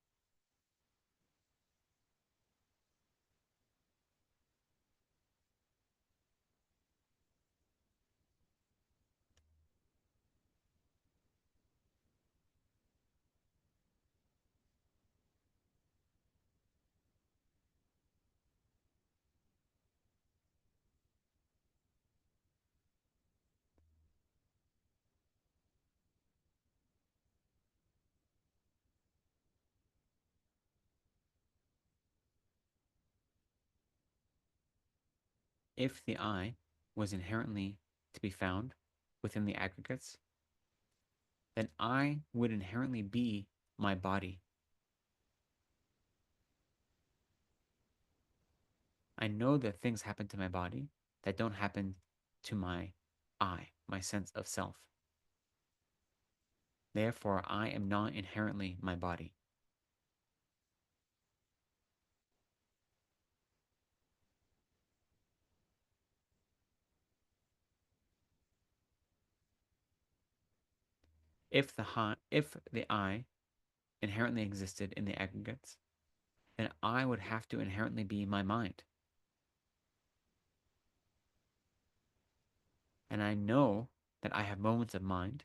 Speaker 1: If the I was inherently to be found within the aggregates, then I would inherently be my body. I know that things happen to my body that don't happen to my I, my sense of self. Therefore, I am not inherently my body. If the I inherently existed in the aggregates, then I would have to inherently be my mind. And I know that I have moments of mind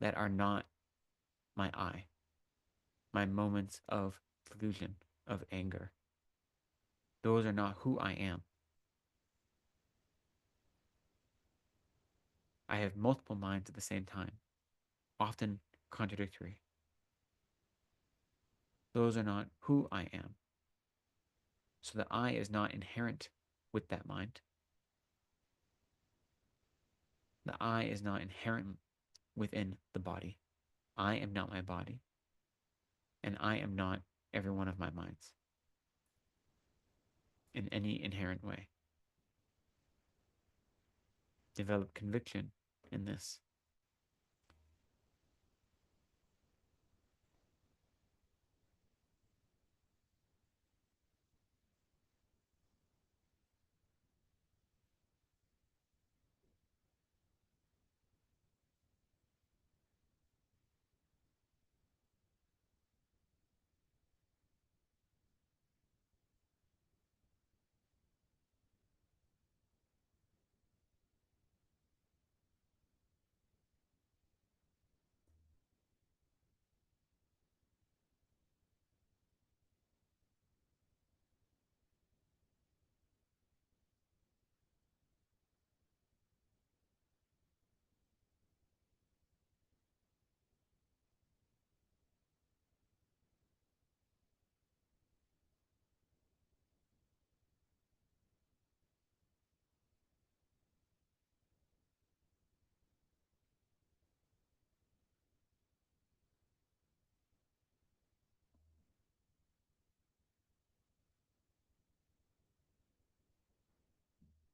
Speaker 1: that are not my I, my moments of delusion, of anger. Those are not who I am. I have multiple minds at the same time, often contradictory. Those are not who I am. So the I is not inherent with that mind. The I is not inherent within the body. I am not my body, and I am not every one of my minds in any inherent way. Develop conviction in this.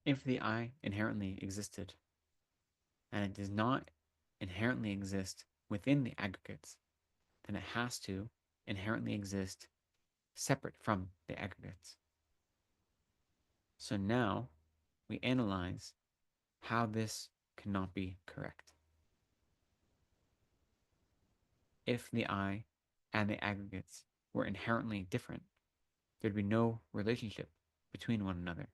Speaker 1: If the I inherently existed, and it does not inherently exist within the aggregates, then it has to inherently exist separate from the aggregates. So now we analyze how this cannot be correct. If the I and the aggregates were inherently different, there'd be no relationship between one another.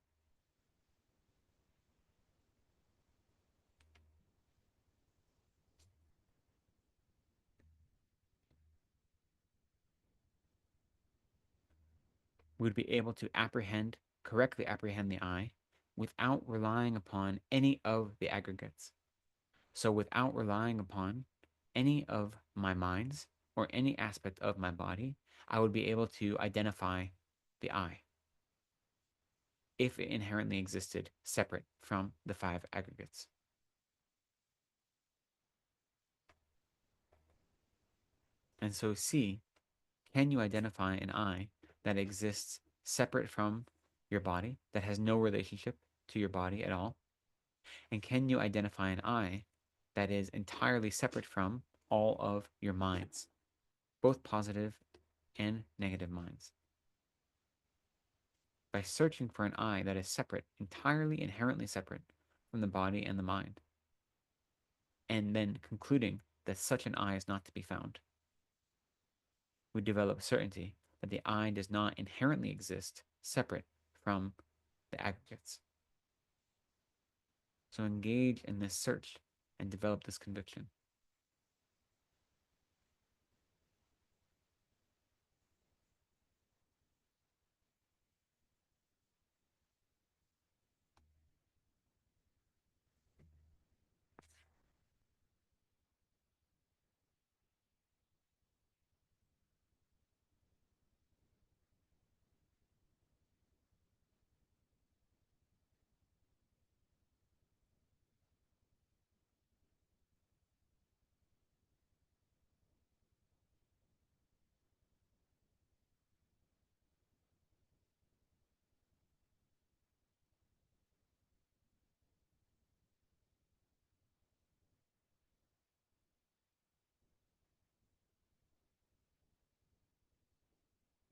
Speaker 1: We'd be able to correctly apprehend the I without relying upon any of the aggregates. So without relying upon any of my minds or any aspect of my body, I would be able to identify the I if it inherently existed separate from the five aggregates. And so C, can you identify an I that exists separate from your body, that has no relationship to your body at all? And can you identify an I that is entirely separate from all of your minds, both positive and negative minds? By searching for an I that is separate, entirely inherently separate from the body and the mind, and then concluding that such an I is not to be found, we develop certainty that the I does not inherently exist separate from the aggregates. So engage in this search and develop this conviction.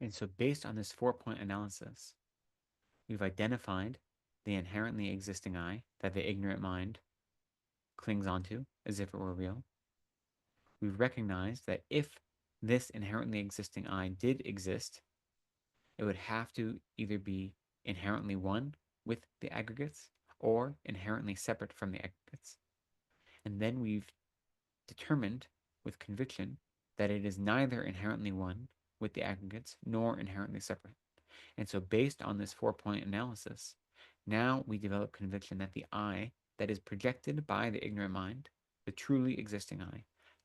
Speaker 1: And so, based on this 4-point analysis, we've identified the inherently existing I that the ignorant mind clings onto as if it were real. We've recognized that if this inherently existing I did exist, it would have to either be inherently one with the aggregates or inherently separate from the aggregates. And then we've determined with conviction that it is neither inherently one with the aggregates nor inherently separate. And so, based on this 4-point analysis, now we develop conviction that the I that is projected by the ignorant mind, the truly existing I,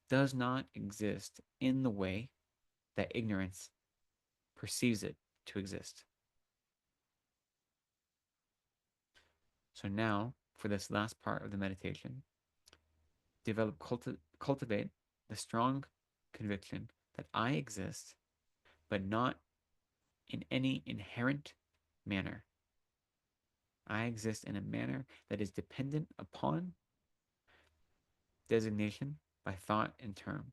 Speaker 1: does not exist in the way that ignorance perceives it to exist. So now, for this last part of the meditation, cultivate the strong conviction that I exist, but not in any inherent manner. I exist in a manner that is dependent upon designation by thought and term.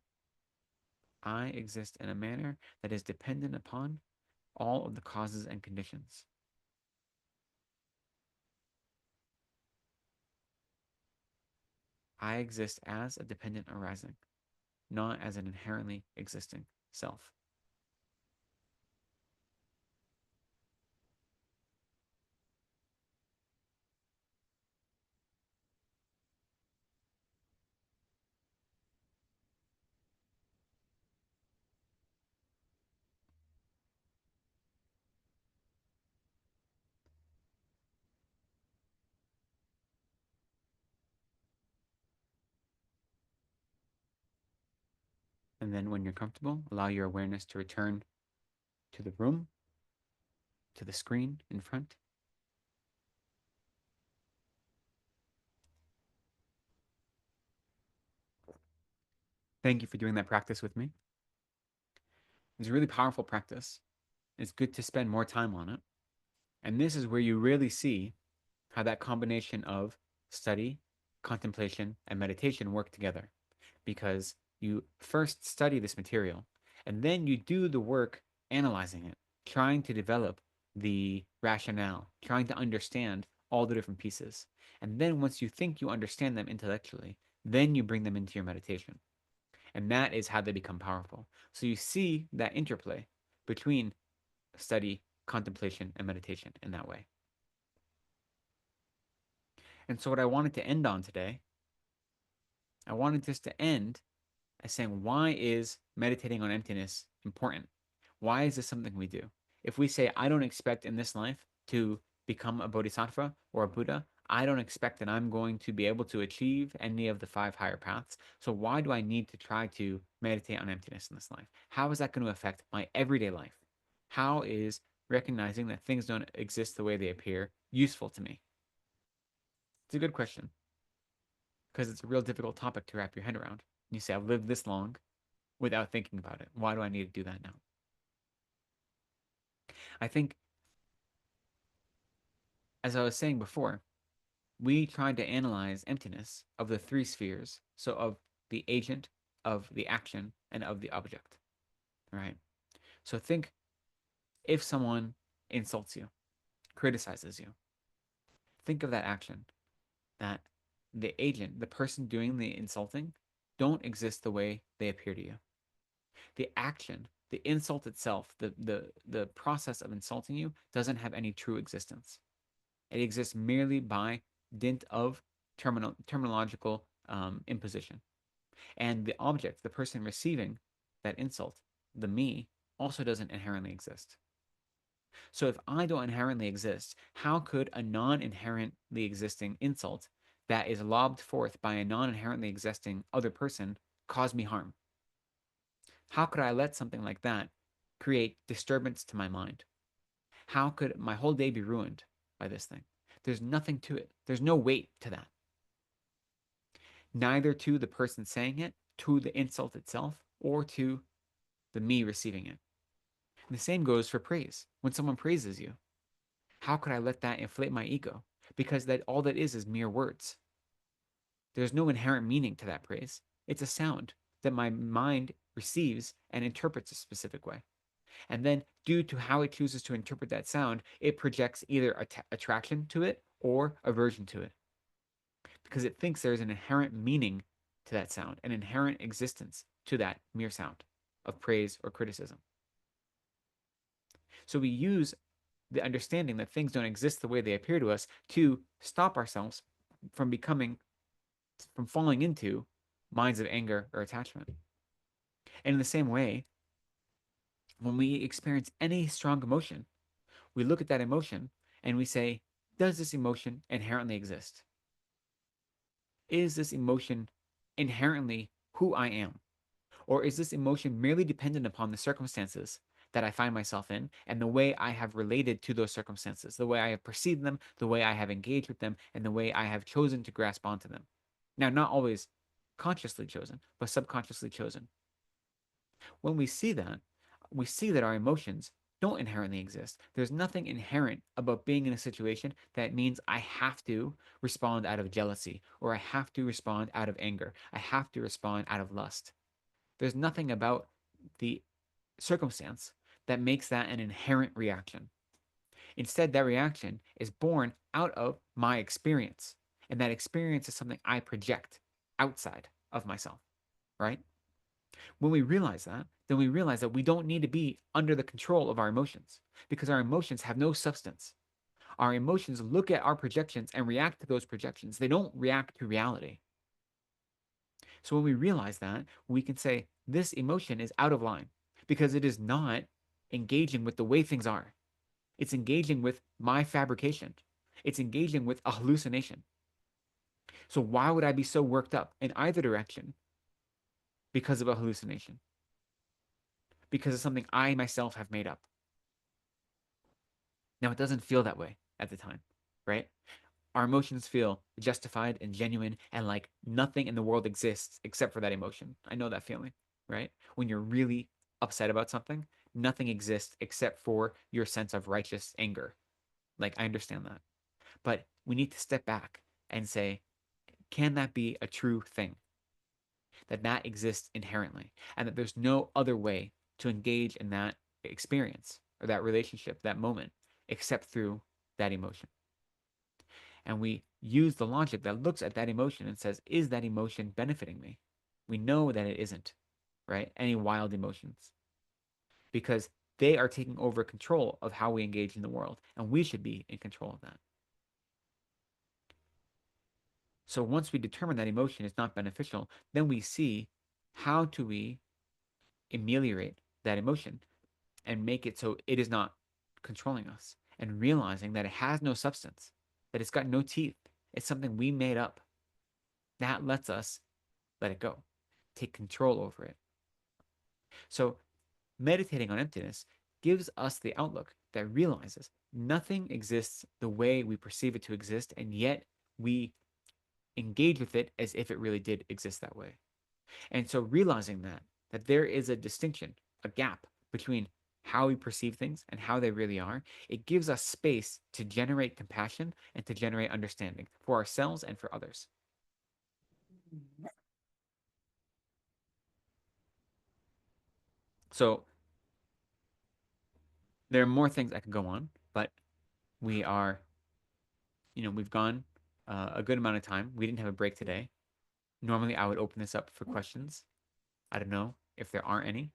Speaker 1: I exist in a manner that is dependent upon all of the causes and conditions. I exist as a dependent arising, not as an inherently existing self. And then when you're comfortable, allow your awareness to return to the room, to the screen in front. Thank you for doing that practice with me. It's a really powerful practice. It's good to spend more time on it. And this is where you really see how that combination of study, contemplation, and meditation work together. Because you first study this material, and then you do the work analyzing it, trying to develop the rationale, trying to understand all the different pieces. And then once you think you understand them intellectually, then you bring them into your meditation. And that is how they become powerful. So you see that interplay between study, contemplation, and meditation in that way. And so, what I wanted to end on today, I wanted just to end as saying, why is meditating on emptiness important? Why is this something we do? If we say, I don't expect in this life to become a bodhisattva or a Buddha, I don't expect that I'm going to be able to achieve any of the five higher paths. So why do I need to try to meditate on emptiness in this life? How is that going to affect my everyday life? How is recognizing that things don't exist the way they appear useful to me? It's a good question because it's a real difficult topic to wrap your head around. You say, I've lived this long without thinking about it. Why do I need to do that now? I think, as I was saying before, we tried to analyze emptiness of the three spheres, so of the agent, of the action, and of the object, right? So think if someone insults you, criticizes you, think of that action, that the agent, the person doing the insulting, don't exist the way they appear to you. The action, the insult itself, the process of insulting you doesn't have any true existence. It exists merely by dint of terminological imposition. And the object, the person receiving that insult, the me, also doesn't inherently exist. So if I don't inherently exist, how could a non inherently existing insult that is lobbed forth by a non inherently existing other person cause me harm? How could I let something like that create disturbance to my mind? How could my whole day be ruined by this thing? There's nothing to it. There's no weight to that. Neither to the person saying it, to the insult itself, or to the me receiving it. And the same goes for praise. When someone praises you, how could I let that inflate my ego? Because that all that is mere words. There's no inherent meaning to that praise. It's a sound that my mind receives and interprets a specific way. And then, due to how it chooses to interpret that sound, it projects either attraction to it or aversion to it. Because it thinks there's an inherent meaning to that sound, an inherent existence to that mere sound of praise or criticism. So we use the understanding that things don't exist the way they appear to us to stop ourselves from falling into minds of anger or attachment. And in the same way, when we experience any strong emotion, we look at that emotion and we say, does this emotion inherently exist? Is this emotion inherently who I am? Or is this emotion merely dependent upon the circumstances that I find myself in and the way I have related to those circumstances, the way I have perceived them, the way I have engaged with them, and the way I have chosen to grasp onto them? Now, not always consciously chosen, but subconsciously chosen. When we see that our emotions don't inherently exist. There's nothing inherent about being in a situation that means I have to respond out of jealousy or I have to respond out of anger. I have to respond out of lust. There's nothing about the circumstance that makes that an inherent reaction. Instead, that reaction is born out of my experience. And that experience is something I project outside of myself, right? When we realize that, then we realize that we don't need to be under the control of our emotions because our emotions have no substance. Our emotions look at our projections and react to those projections. They don't react to reality. So when we realize that, we can say this emotion is out of line because it is not engaging with the way things are. It's engaging with my fabrication. It's engaging with a hallucination. So why would I be so worked up in either direction because of a hallucination? Because of something I myself have made up. Now, it doesn't feel that way at the time, right? Our emotions feel justified and genuine and like nothing in the world exists except for that emotion. I know that feeling, right? When you're really upset about something, nothing exists except for your sense of righteous anger. Like, I understand that. But we need to step back and say, can that be a true thing? That exists inherently and that there's no other way to engage in that experience or that relationship, that moment, except through that emotion. And we use the logic that looks at that emotion and says, is that emotion benefiting me? We know that it isn't, right? Any wild emotions, because they are taking over control of how we engage in the world, and we should be in control of that. So once we determine that emotion is not beneficial, then we see how do we ameliorate that emotion and make it so it is not controlling us, and realizing that it has no substance, that it's got no teeth, It's something we made up. That lets us let it go, take control over it. So meditating on emptiness gives us the outlook that realizes nothing exists the way we perceive it to exist, and yet we engage with it as if it really did exist that way. And so realizing that there is a distinction, a gap between how we perceive things and how they really are, it gives us space to generate compassion and to generate understanding for ourselves and for others. So there are more things I could go on, but we are, we've gone a good amount of time. We didn't have a break today. Normally, I would open this up for questions. I don't know if there are any.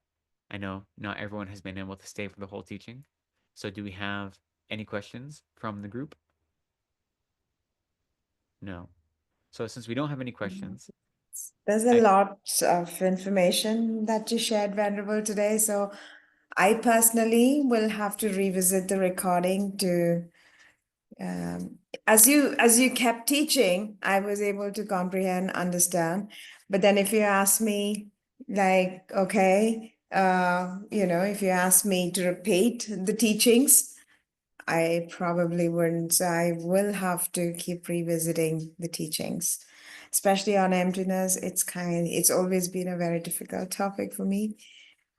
Speaker 1: I know not everyone has been able to stay for the whole teaching. So do we have any questions from the group? No. So since we don't have any questions,
Speaker 2: There's a
Speaker 1: I
Speaker 2: lot of information that you shared, Venerable, today. So I personally will have to revisit the recording to as you kept teaching, I was able to comprehend, understand. But then if you ask me, like, okay, if you ask me to repeat the teachings, I probably wouldn't. So I will have to keep revisiting the teachings, especially on emptiness. It's always been a very difficult topic for me.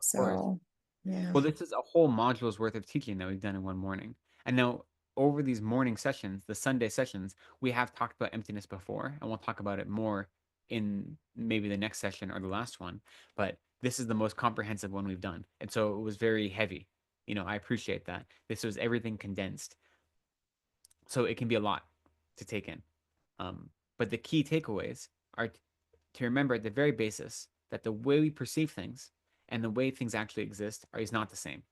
Speaker 1: of course.
Speaker 2: So, yeah.
Speaker 1: Well, this is a whole module's worth of teaching that we've done in one morning. And now, over these morning sessions, the Sunday sessions, we have talked about emptiness before, and we'll talk about it more in maybe the next session or the last one. But this is the most comprehensive one we've done. And so it was very heavy. I appreciate that. This was everything condensed. So it can be a lot to take in. But the key takeaways are to remember at the very basis that the way we perceive things and the way things actually exist is not the same,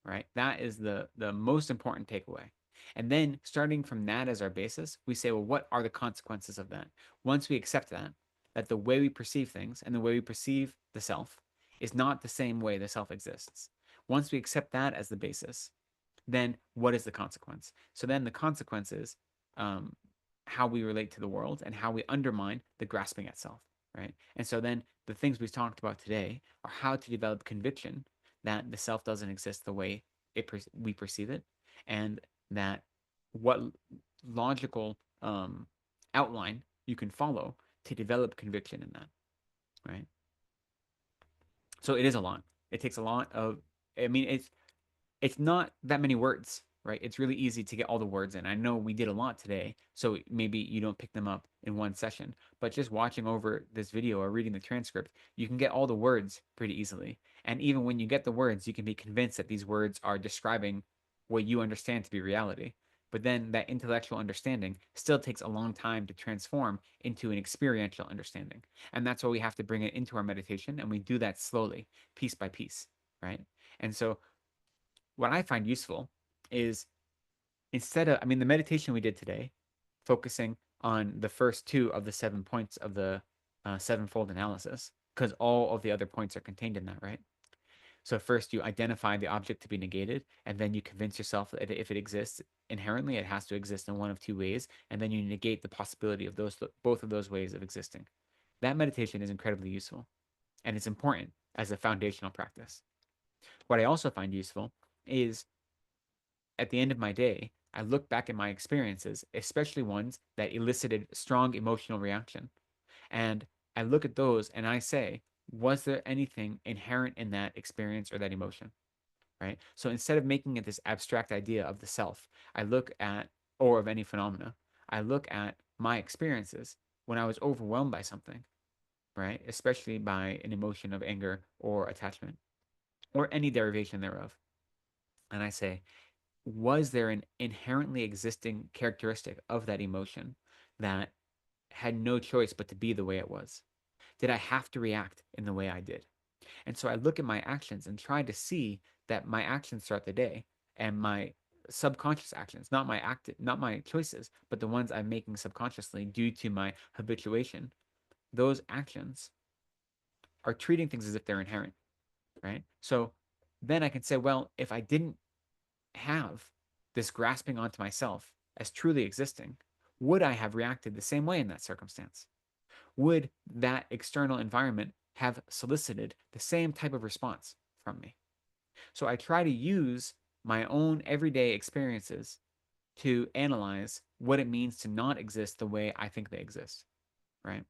Speaker 1: right? That is the most important takeaway. And then starting from that as our basis, we say, well, what are the consequences of that? Once we accept that the way we perceive things and the way we perceive the self is not the same way the self exists. Once we accept that as the basis, then what is the consequence? So then the consequence is um, how we relate to the world and how we undermine the grasping at self, right? And so then the things we've talked about today are how to develop conviction that the self doesn't exist the way we perceive it, and that what logical outline you can follow to develop conviction in that, right? So it is a lot. It takes a lot of. I mean, it's not that many words, right? It's really easy to get all the words in. I know we did a lot today, so maybe you don't pick them up in one session, but just watching over this video or reading the transcript, you can get all the words pretty easily. And even when you get the words, you can be convinced that these words are describing what you understand to be reality. But then that intellectual understanding still takes a long time to transform into an experiential understanding. And that's why we have to bring it into our meditation, and we do that slowly, piece by piece, right? And so what I find useful is I mean, the meditation we did today, focusing on the first two of the 7 points of the sevenfold analysis, because all of the other points are contained in that, right? So first you identify the object to be negated, and then you convince yourself that if it exists inherently, it has to exist in one of two ways, and then you negate the possibility of both of those ways of existing. That meditation is incredibly useful, and it's important as a foundational practice. What I also find useful is at the end of my day, I look back at my experiences, especially ones that elicited strong emotional reaction. And I look at those and I say, was there anything inherent in that experience or that emotion? Right. So instead of making it this abstract idea of the self, I look at, or of any phenomena, I look at my experiences when I was overwhelmed by something, right? Especially by an emotion of anger or attachment or any derivation thereof. And I say, was there an inherently existing characteristic of that emotion that had no choice but to be the way it was? Did I have to react in the way I did? And so I look at my actions and try to see that my actions throughout the day and my subconscious actions, not my choices, but the ones I'm making subconsciously due to my habituation, those actions are treating things as if they're inherent, right? So then I can say, well, if I didn't have this grasping onto myself as truly existing, would I have reacted the same way in that circumstance? Would that external environment have solicited the same type of response from me? So I try to use my own everyday experiences to analyze what it means to not exist the way I think they exist, right?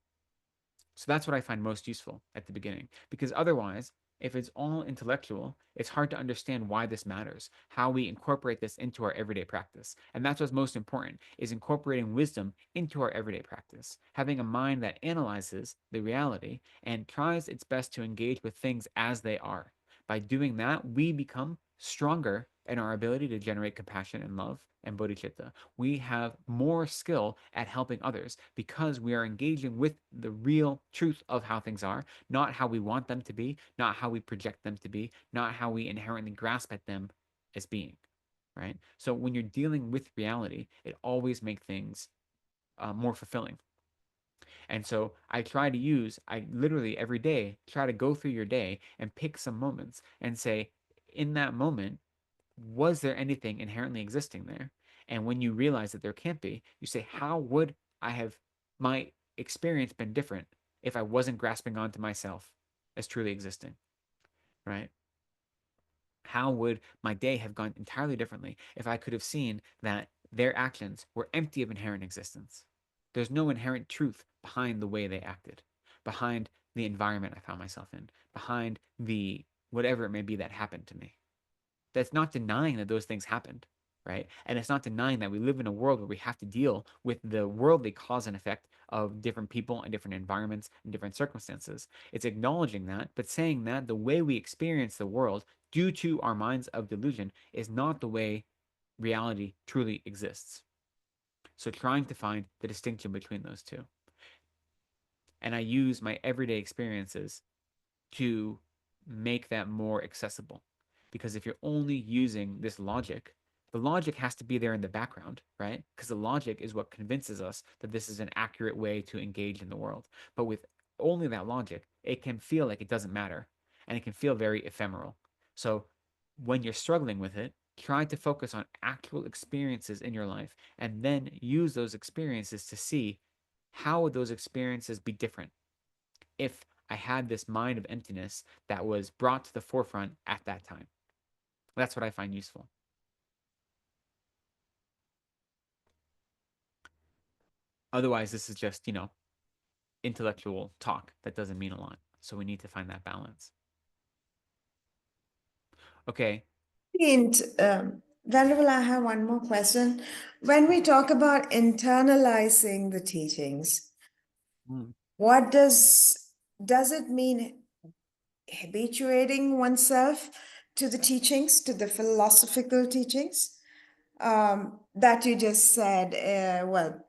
Speaker 1: So that's what I find most useful at the beginning, because otherwise, if it's all intellectual, it's hard to understand why this matters, how we incorporate this into our everyday practice. And that's what's most important, is incorporating wisdom into our everyday practice, having a mind that analyzes the reality and tries its best to engage with things as they are. By doing that, we become stronger in our ability to generate compassion and love and bodhicitta. We have more skill at helping others because we are engaging with the real truth of how things are, not how we want them to be, not how we project them to be, not how we inherently grasp at them as being, right? So when you're dealing with reality, it always makes things more fulfilling. And so I literally every day try to go through your day and pick some moments and say, in that moment, was there anything inherently existing there? And when you realize that there can't be, you say, how would I have my experience been different if I wasn't grasping onto myself as truly existing, right? How would my day have gone entirely differently if I could have seen that their actions were empty of inherent existence? There's no inherent truth behind the way they acted, behind the environment I found myself in, behind the whatever it may be that happened to me. That's not denying that those things happened, right? And it's not denying that we live in a world where we have to deal with the worldly cause and effect of different people and different environments and different circumstances. It's acknowledging that, but saying that the way we experience the world due to our minds of delusion is not the way reality truly exists. So trying to find the distinction between those two. And I use my everyday experiences to make that more accessible. Because if you're only using this logic, the logic has to be there in the background, right? Because the logic is what convinces us that this is an accurate way to engage in the world. But with only that logic, it can feel like it doesn't matter and it can feel very ephemeral. So when you're struggling with it, try to focus on actual experiences in your life and then use those experiences to see how would those experiences be different if I had this mind of emptiness that was brought to the forefront at that time. That's what I find useful. Otherwise, this is just, intellectual talk that doesn't mean a lot. So we need to find that balance. Okay.
Speaker 2: And Venerable, I have one more question. When we talk about internalizing the teachings,
Speaker 1: Mm.
Speaker 2: what does it mean habituating oneself to the teachings, to the philosophical teachings? That you just said, well,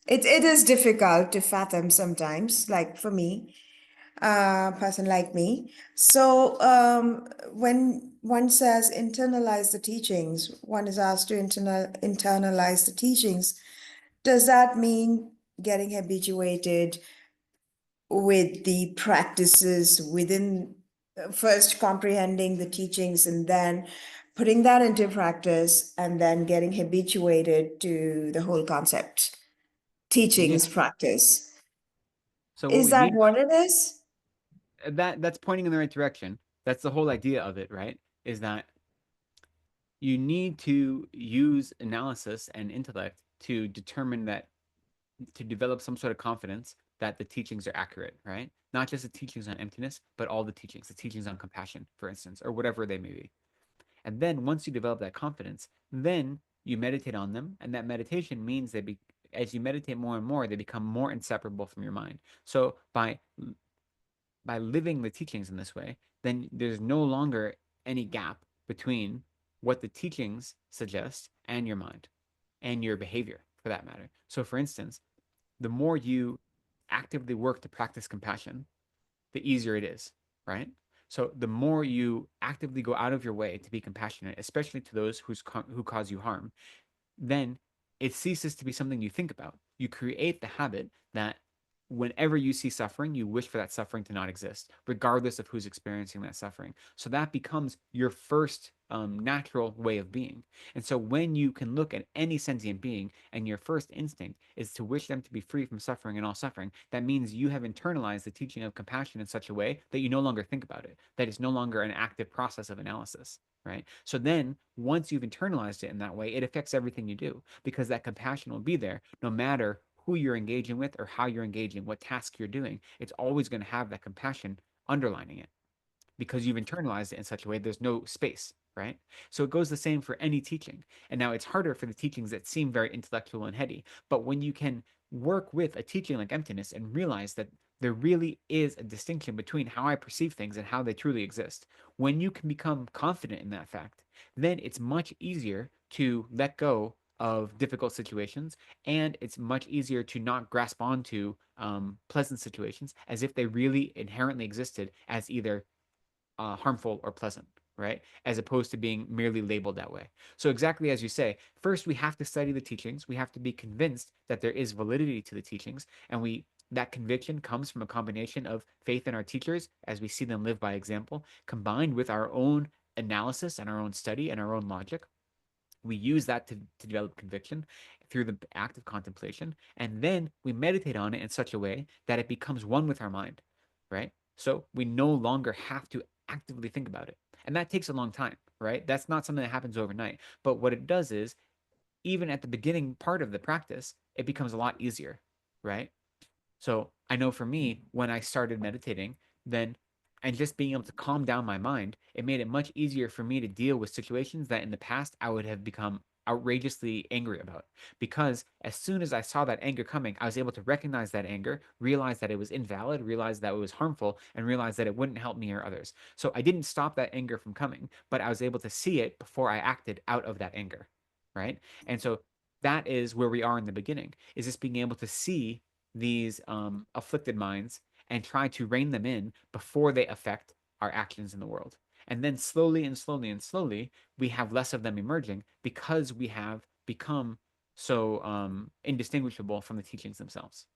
Speaker 2: it is difficult to fathom sometimes, like for me, a person like me. So when one says internalize the teachings, one is asked to internalize the teachings. Does that mean getting habituated with the practices within first comprehending the teachings and then putting that into practice and then getting habituated to the whole concept, teachings,
Speaker 1: Yeah.
Speaker 2: practice?
Speaker 1: So what
Speaker 2: Is
Speaker 1: we
Speaker 2: that
Speaker 1: mean
Speaker 2: what it is?
Speaker 1: that's pointing in the right direction. That's the whole idea of it, right? Is that you need to use analysis and intellect to determine that to develop some sort of confidence that the teachings are accurate, right? Not just the teachings on emptiness, but all the teachings on compassion, for instance, or whatever they may be. And then once you develop that confidence, then you meditate on them. And that meditation means as you meditate more and more, they become more inseparable from your mind. So by living the teachings in this way, then there's no longer any gap between what the teachings suggest and your mind and your behavior for that matter. So for instance, the more you actively work to practice compassion, the easier it is, right? So the more you actively go out of your way to be compassionate, especially to those who cause you harm, then it ceases to be something you think about. You create the habit that whenever you see suffering, you wish for that suffering to not exist, regardless of who's experiencing that suffering. So that becomes your first natural way of being. And so when you can look at any sentient being and your first instinct is to wish them to be free from suffering and all suffering, that means you have internalized the teaching of compassion in such a way that you no longer think about it, that it's no longer an active process of analysis. Right. So then once you've internalized it in that way, it affects everything you do because that compassion will be there no matter who you're engaging with or how you're engaging, what task you're doing. It's always going to have that compassion underlining it because you've internalized it in such a way there's no space, right? So it goes the same for any teaching. And now it's harder for the teachings that seem very intellectual and heady. But when you can work with a teaching like emptiness and realize that there really is a distinction between how I perceive things and how they truly exist, when you can become confident in that fact, then it's much easier to let go of difficult situations, and it's much easier to not grasp onto pleasant situations as if they really inherently existed as either harmful or pleasant, right? As opposed to being merely labeled that way. So, exactly as you say, first we have to study the teachings. We have to be convinced that there is validity to the teachings, and that conviction comes from a combination of faith in our teachers as we see them live by example, combined with our own analysis and our own study and our own logic. We use that to develop conviction through the act of contemplation, and then we meditate on it in such a way that it becomes one with our mind, right? So we no longer have to actively think about it, and that takes a long time, right? That's not something that happens overnight, but what it does is even at the beginning part of the practice it becomes a lot easier, right? So I know for me, when I started meditating, then and just being able to calm down my mind, it made it much easier for me to deal with situations that in the past I would have become outrageously angry about. Because as soon as I saw that anger coming, I was able to recognize that anger, realize that it was invalid, realize that it was harmful, and realize that it wouldn't help me or others. So I didn't stop that anger from coming, but I was able to see it before I acted out of that anger. Right. And so that is where we are in the beginning, is just being able to see these afflicted minds and try to rein them in before they affect our actions in the world. And then slowly and slowly and slowly, we have less of them emerging because we have become so indistinguishable from the teachings themselves.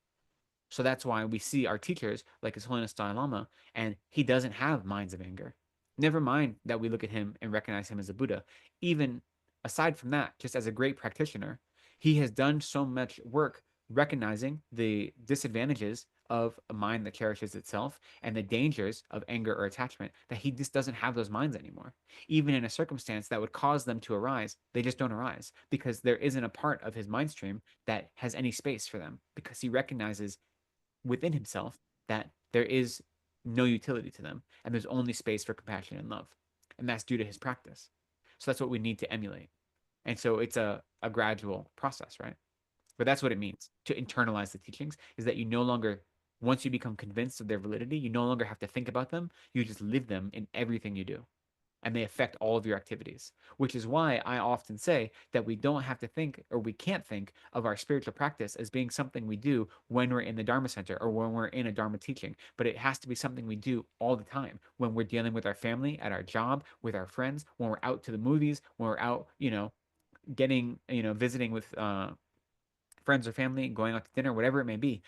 Speaker 1: So that's why we see our teachers, like His Holiness Dalai Lama, and he doesn't have minds of anger. Never mind that we look at him and recognize him as a Buddha. Even aside from that, just as a great practitioner, he has done so much work recognizing the disadvantages of a mind that cherishes itself and the dangers of anger or attachment that he just doesn't have those minds anymore. Even in a circumstance that would cause them to arise, they just don't arise because there isn't a part of his mind stream that has any space for them because he recognizes within himself that there is no utility to them and there's only space for compassion and love. And that's due to his practice. So that's what we need to emulate. And so it's a gradual process, right? But that's what it means to internalize the teachings is that you no longer, once you become convinced of their validity, you no longer have to think about them. You just live them in everything you do, and they affect all of your activities, which is why I often say that we don't have to think or we can't think of our spiritual practice as being something we do when we're in the Dharma center or when we're in a Dharma teaching, but it has to be something we do all the time when we're dealing with our family, at our job, with our friends, when we're out to the movies, when we're out, getting, visiting with friends or family, going out to dinner, whatever it may be,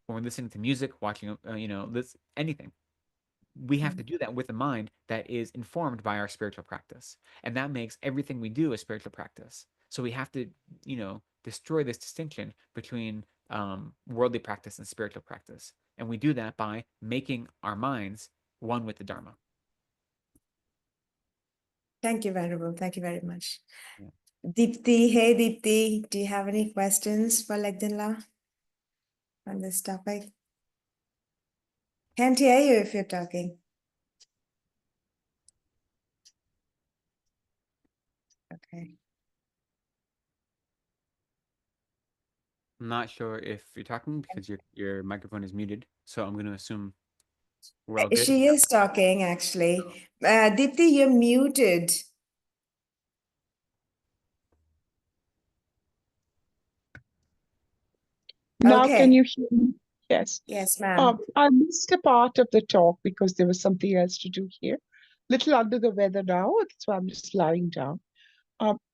Speaker 1: when we're listening to music, watching, this anything, we have to do that with a mind that is informed by our spiritual practice. And that makes everything we do a spiritual practice. So we have to, destroy this distinction between worldly practice and spiritual practice. And we do that by making our minds one with the Dharma.
Speaker 2: Thank you, Venerable. Thank you very much.
Speaker 1: Yeah.
Speaker 2: Deepti, hey Deepti, do you have any questions for Legdinla on this topic? Can't hear you if you're talking. Okay.
Speaker 1: I'm not sure if you're talking because your microphone is muted. So I'm going to assume we're all good.
Speaker 2: She is talking, actually. Deepti, you're muted.
Speaker 3: Now, can
Speaker 2: Okay.
Speaker 3: you hear me? Yes.
Speaker 2: Yes, ma'am.
Speaker 3: I missed a part of the talk because there was something else to do here. Little under the weather now, that's why I'm just lying down.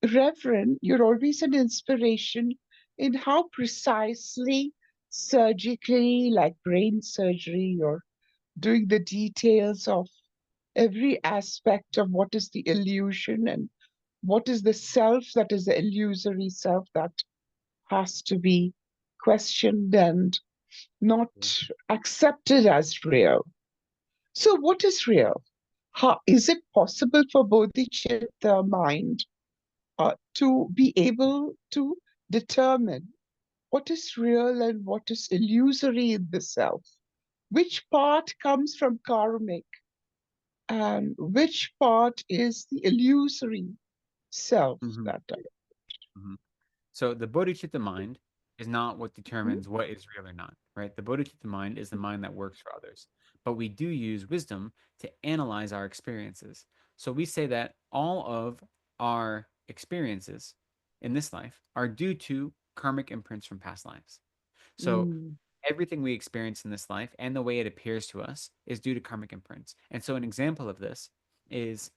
Speaker 3: Reverend, you're always an inspiration in how precisely surgically, like brain surgery, you're doing the details of every aspect of what is the illusion and what is the self that is the illusory self that has to be questioned and not accepted as real. So, what is real? How is it possible for bodhicitta mind to be able to determine what is real and what is illusory in the self? Which part comes from karmic and which part is the illusory self
Speaker 1: Mhm,
Speaker 3: that I.
Speaker 1: mhm. So the bodhicitta mind is not what
Speaker 3: Mhm,
Speaker 1: determines what is real or not, right? The bodhicitta mind is the mind that works for others. But we do use wisdom to analyze our experiences. So we say that all of our experiences in this life are due to karmic imprints from past lives. So
Speaker 3: mm,
Speaker 1: everything we experience in this life and the way it appears to us is due to karmic imprints. And so an example of this is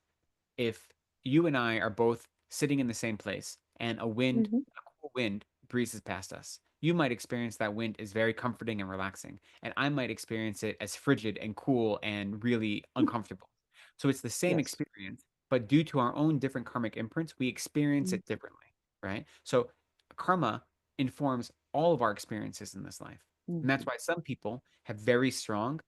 Speaker 1: if you and I are both sitting in the same place and
Speaker 3: mhm.
Speaker 1: a cool wind breezes past us, you might experience that wind as very comforting and relaxing, and I might experience it as frigid and cool and really uncomfortable. So it's the same
Speaker 3: Yes.
Speaker 1: experience, but due to our own different karmic imprints, we experience
Speaker 3: Mm,
Speaker 1: it differently, right? So karma informs all of our experiences in this life. And that's
Speaker 3: mhm.
Speaker 1: why some people have very strong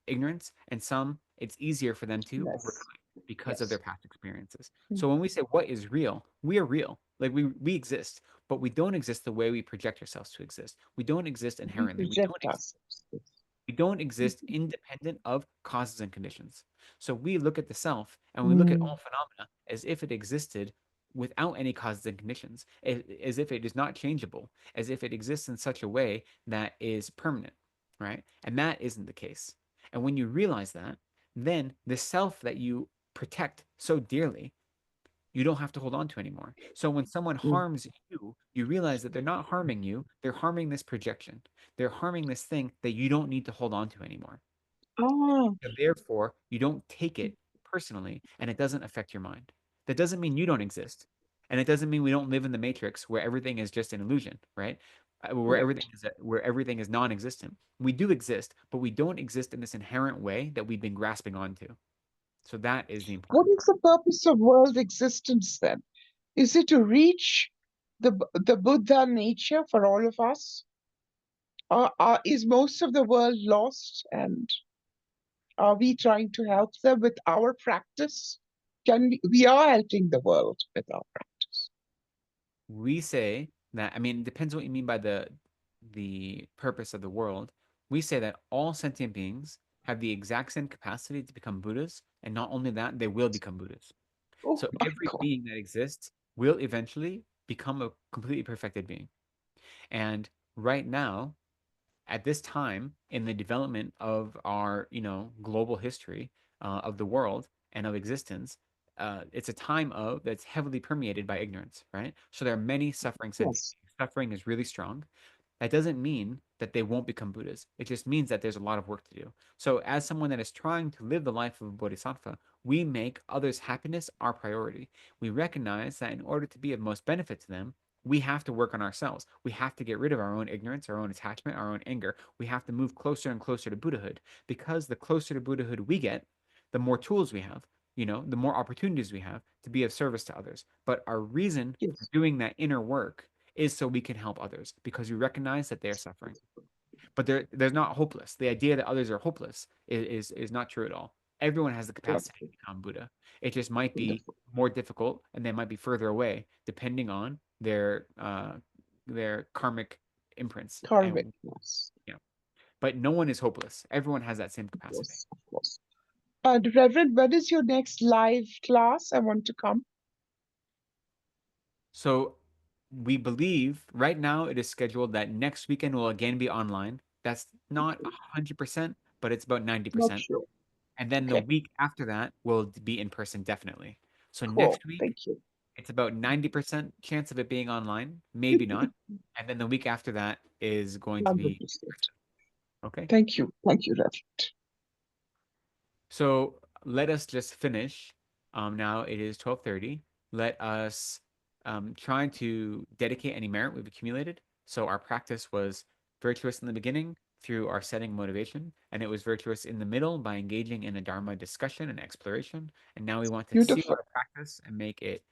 Speaker 1: ignorance, and some it's easier for them to
Speaker 3: Yes.
Speaker 1: overcome because of their
Speaker 3: Yes.
Speaker 1: past experiences.
Speaker 3: Mm.
Speaker 1: So when we say what is real, we are real. Like we exist, but we don't exist the way we project ourselves to exist. We don't exist
Speaker 3: We
Speaker 1: inherently.
Speaker 3: project ourselves. Yes.
Speaker 1: We don't exist independent of causes and conditions. So we look at the self and we look at
Speaker 3: Mm,
Speaker 1: all phenomena as if it existed without any causes and conditions, as if it is not changeable, as if it exists in such a way that is permanent, right? And that isn't the case. And when you realize that, then the self that you protect so dearly you don't have to hold on to anymore. So when someone
Speaker 3: mm.
Speaker 1: harms you, you realize that they're not harming you, they're harming this projection. They're harming this thing that you don't need to hold on to anymore.
Speaker 3: Ah,
Speaker 1: And therefore, you don't take it personally and it doesn't affect your mind. That doesn't mean you don't exist. And it doesn't mean we don't live in the matrix where everything is just an illusion, right?
Speaker 3: correct.
Speaker 1: Where everything is non-existent. We do exist, but we don't exist in this inherent way that we've been grasping onto. So that is the
Speaker 3: What
Speaker 1: important
Speaker 3: is
Speaker 1: part.
Speaker 3: the purpose of world existence then? Is it to reach the Buddha nature for all of us? Is most of the world lost, and are we trying to help them with our practice? We are helping the world with our practice.
Speaker 1: We say that, I mean, it depends what you mean by the purpose of the world. We say that all sentient beings have the exact same capacity to become Buddhas, and not only that, they will become Buddhas.
Speaker 3: Oh
Speaker 1: So
Speaker 3: my
Speaker 1: every
Speaker 3: God.
Speaker 1: being that exists will eventually become a completely perfected being. And right now, at this time in the development of our, global history of the world and of existence, it's a time of that's heavily permeated by ignorance, right? So there are many suffering sentient
Speaker 3: Yes.
Speaker 1: beings. Suffering is really strong. That doesn't mean that they won't become Buddhas. It just means that there's a lot of work to do. So, as someone that is trying to live the life of a bodhisattva, we make others' happiness our priority. We recognize that in order to be of most benefit to them, we have to work on ourselves. We have to get rid of our own ignorance, our own attachment, our own anger. We have to move closer and closer to Buddhahood because the closer to Buddhahood we get, the more tools we have, the more opportunities we have to be of service to others. But our reason for
Speaker 3: Yes.
Speaker 1: doing that inner work is so we can help others because we recognize that they're suffering. But they're not hopeless. The idea that others are hopeless is not true at all. Everyone has the capacity to
Speaker 3: Wonderful.
Speaker 1: become Buddha. It just might be
Speaker 3: Wonderful.
Speaker 1: more difficult and they might be further away depending on their karmic imprints.
Speaker 3: Karmic.
Speaker 1: And
Speaker 3: Yes.
Speaker 1: but no one is hopeless. Everyone has that same capacity.
Speaker 3: Yes, of course. And Reverend, when is your next live class? I want to come.
Speaker 1: So we believe right now it is scheduled that next weekend will again be online. That's not 100%, but it's about
Speaker 3: Not
Speaker 1: 90%.
Speaker 3: sure.
Speaker 1: And then the
Speaker 3: Okay.
Speaker 1: week after that will be in person definitely. So
Speaker 3: Cool.
Speaker 1: next week,
Speaker 3: Thank you.
Speaker 1: it's about 90% chance of it being online, maybe not. And then the week after that is going to be
Speaker 3: 100%.
Speaker 1: okay.
Speaker 3: Thank you. Thank you, Reverend.
Speaker 1: So let us just finish. Now it is 12:30. Let us try to dedicate any merit we've accumulated. So our practice was virtuous in the beginning through our setting motivation, and it was virtuous in the middle by engaging in a Dharma discussion and exploration. And now we want to seal
Speaker 3: Beautiful.
Speaker 1: our practice and make it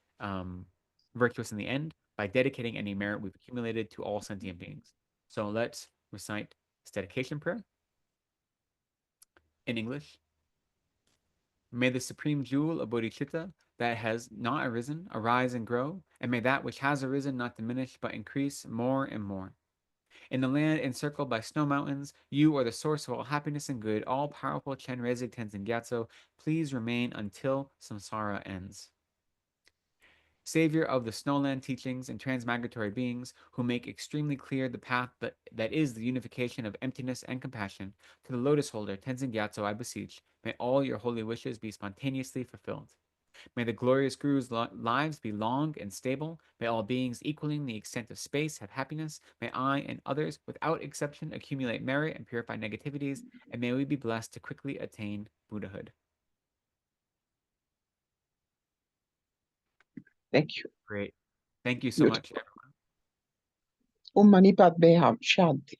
Speaker 1: virtuous in the end by dedicating any merit we've accumulated to all sentient beings. So let's recite this dedication prayer in English. May the supreme jewel of bodhicitta that has not arisen arise and grow, and may that which has arisen not diminish but increase more and more. In the land encircled by snow mountains, you are the source of all happiness and good, all powerful Chenrezig Tenzin Gyatso. Please remain until samsara ends. Savior of the snowland teachings and transmigratory beings who make extremely clear the path that is the unification of emptiness and compassion, to the lotus holder, Tenzin Gyatso, I beseech, may all your holy wishes be spontaneously fulfilled. May the glorious Guru's lives be long and stable. May all beings equaling the extent of space have happiness. May I and others, without exception, accumulate merit and purify negativities. And may we be blessed to quickly attain Buddhahood.
Speaker 3: Thank you.
Speaker 1: Great. Thank you so much.
Speaker 3: Beautiful. Om Mani Padme Hum Shanti.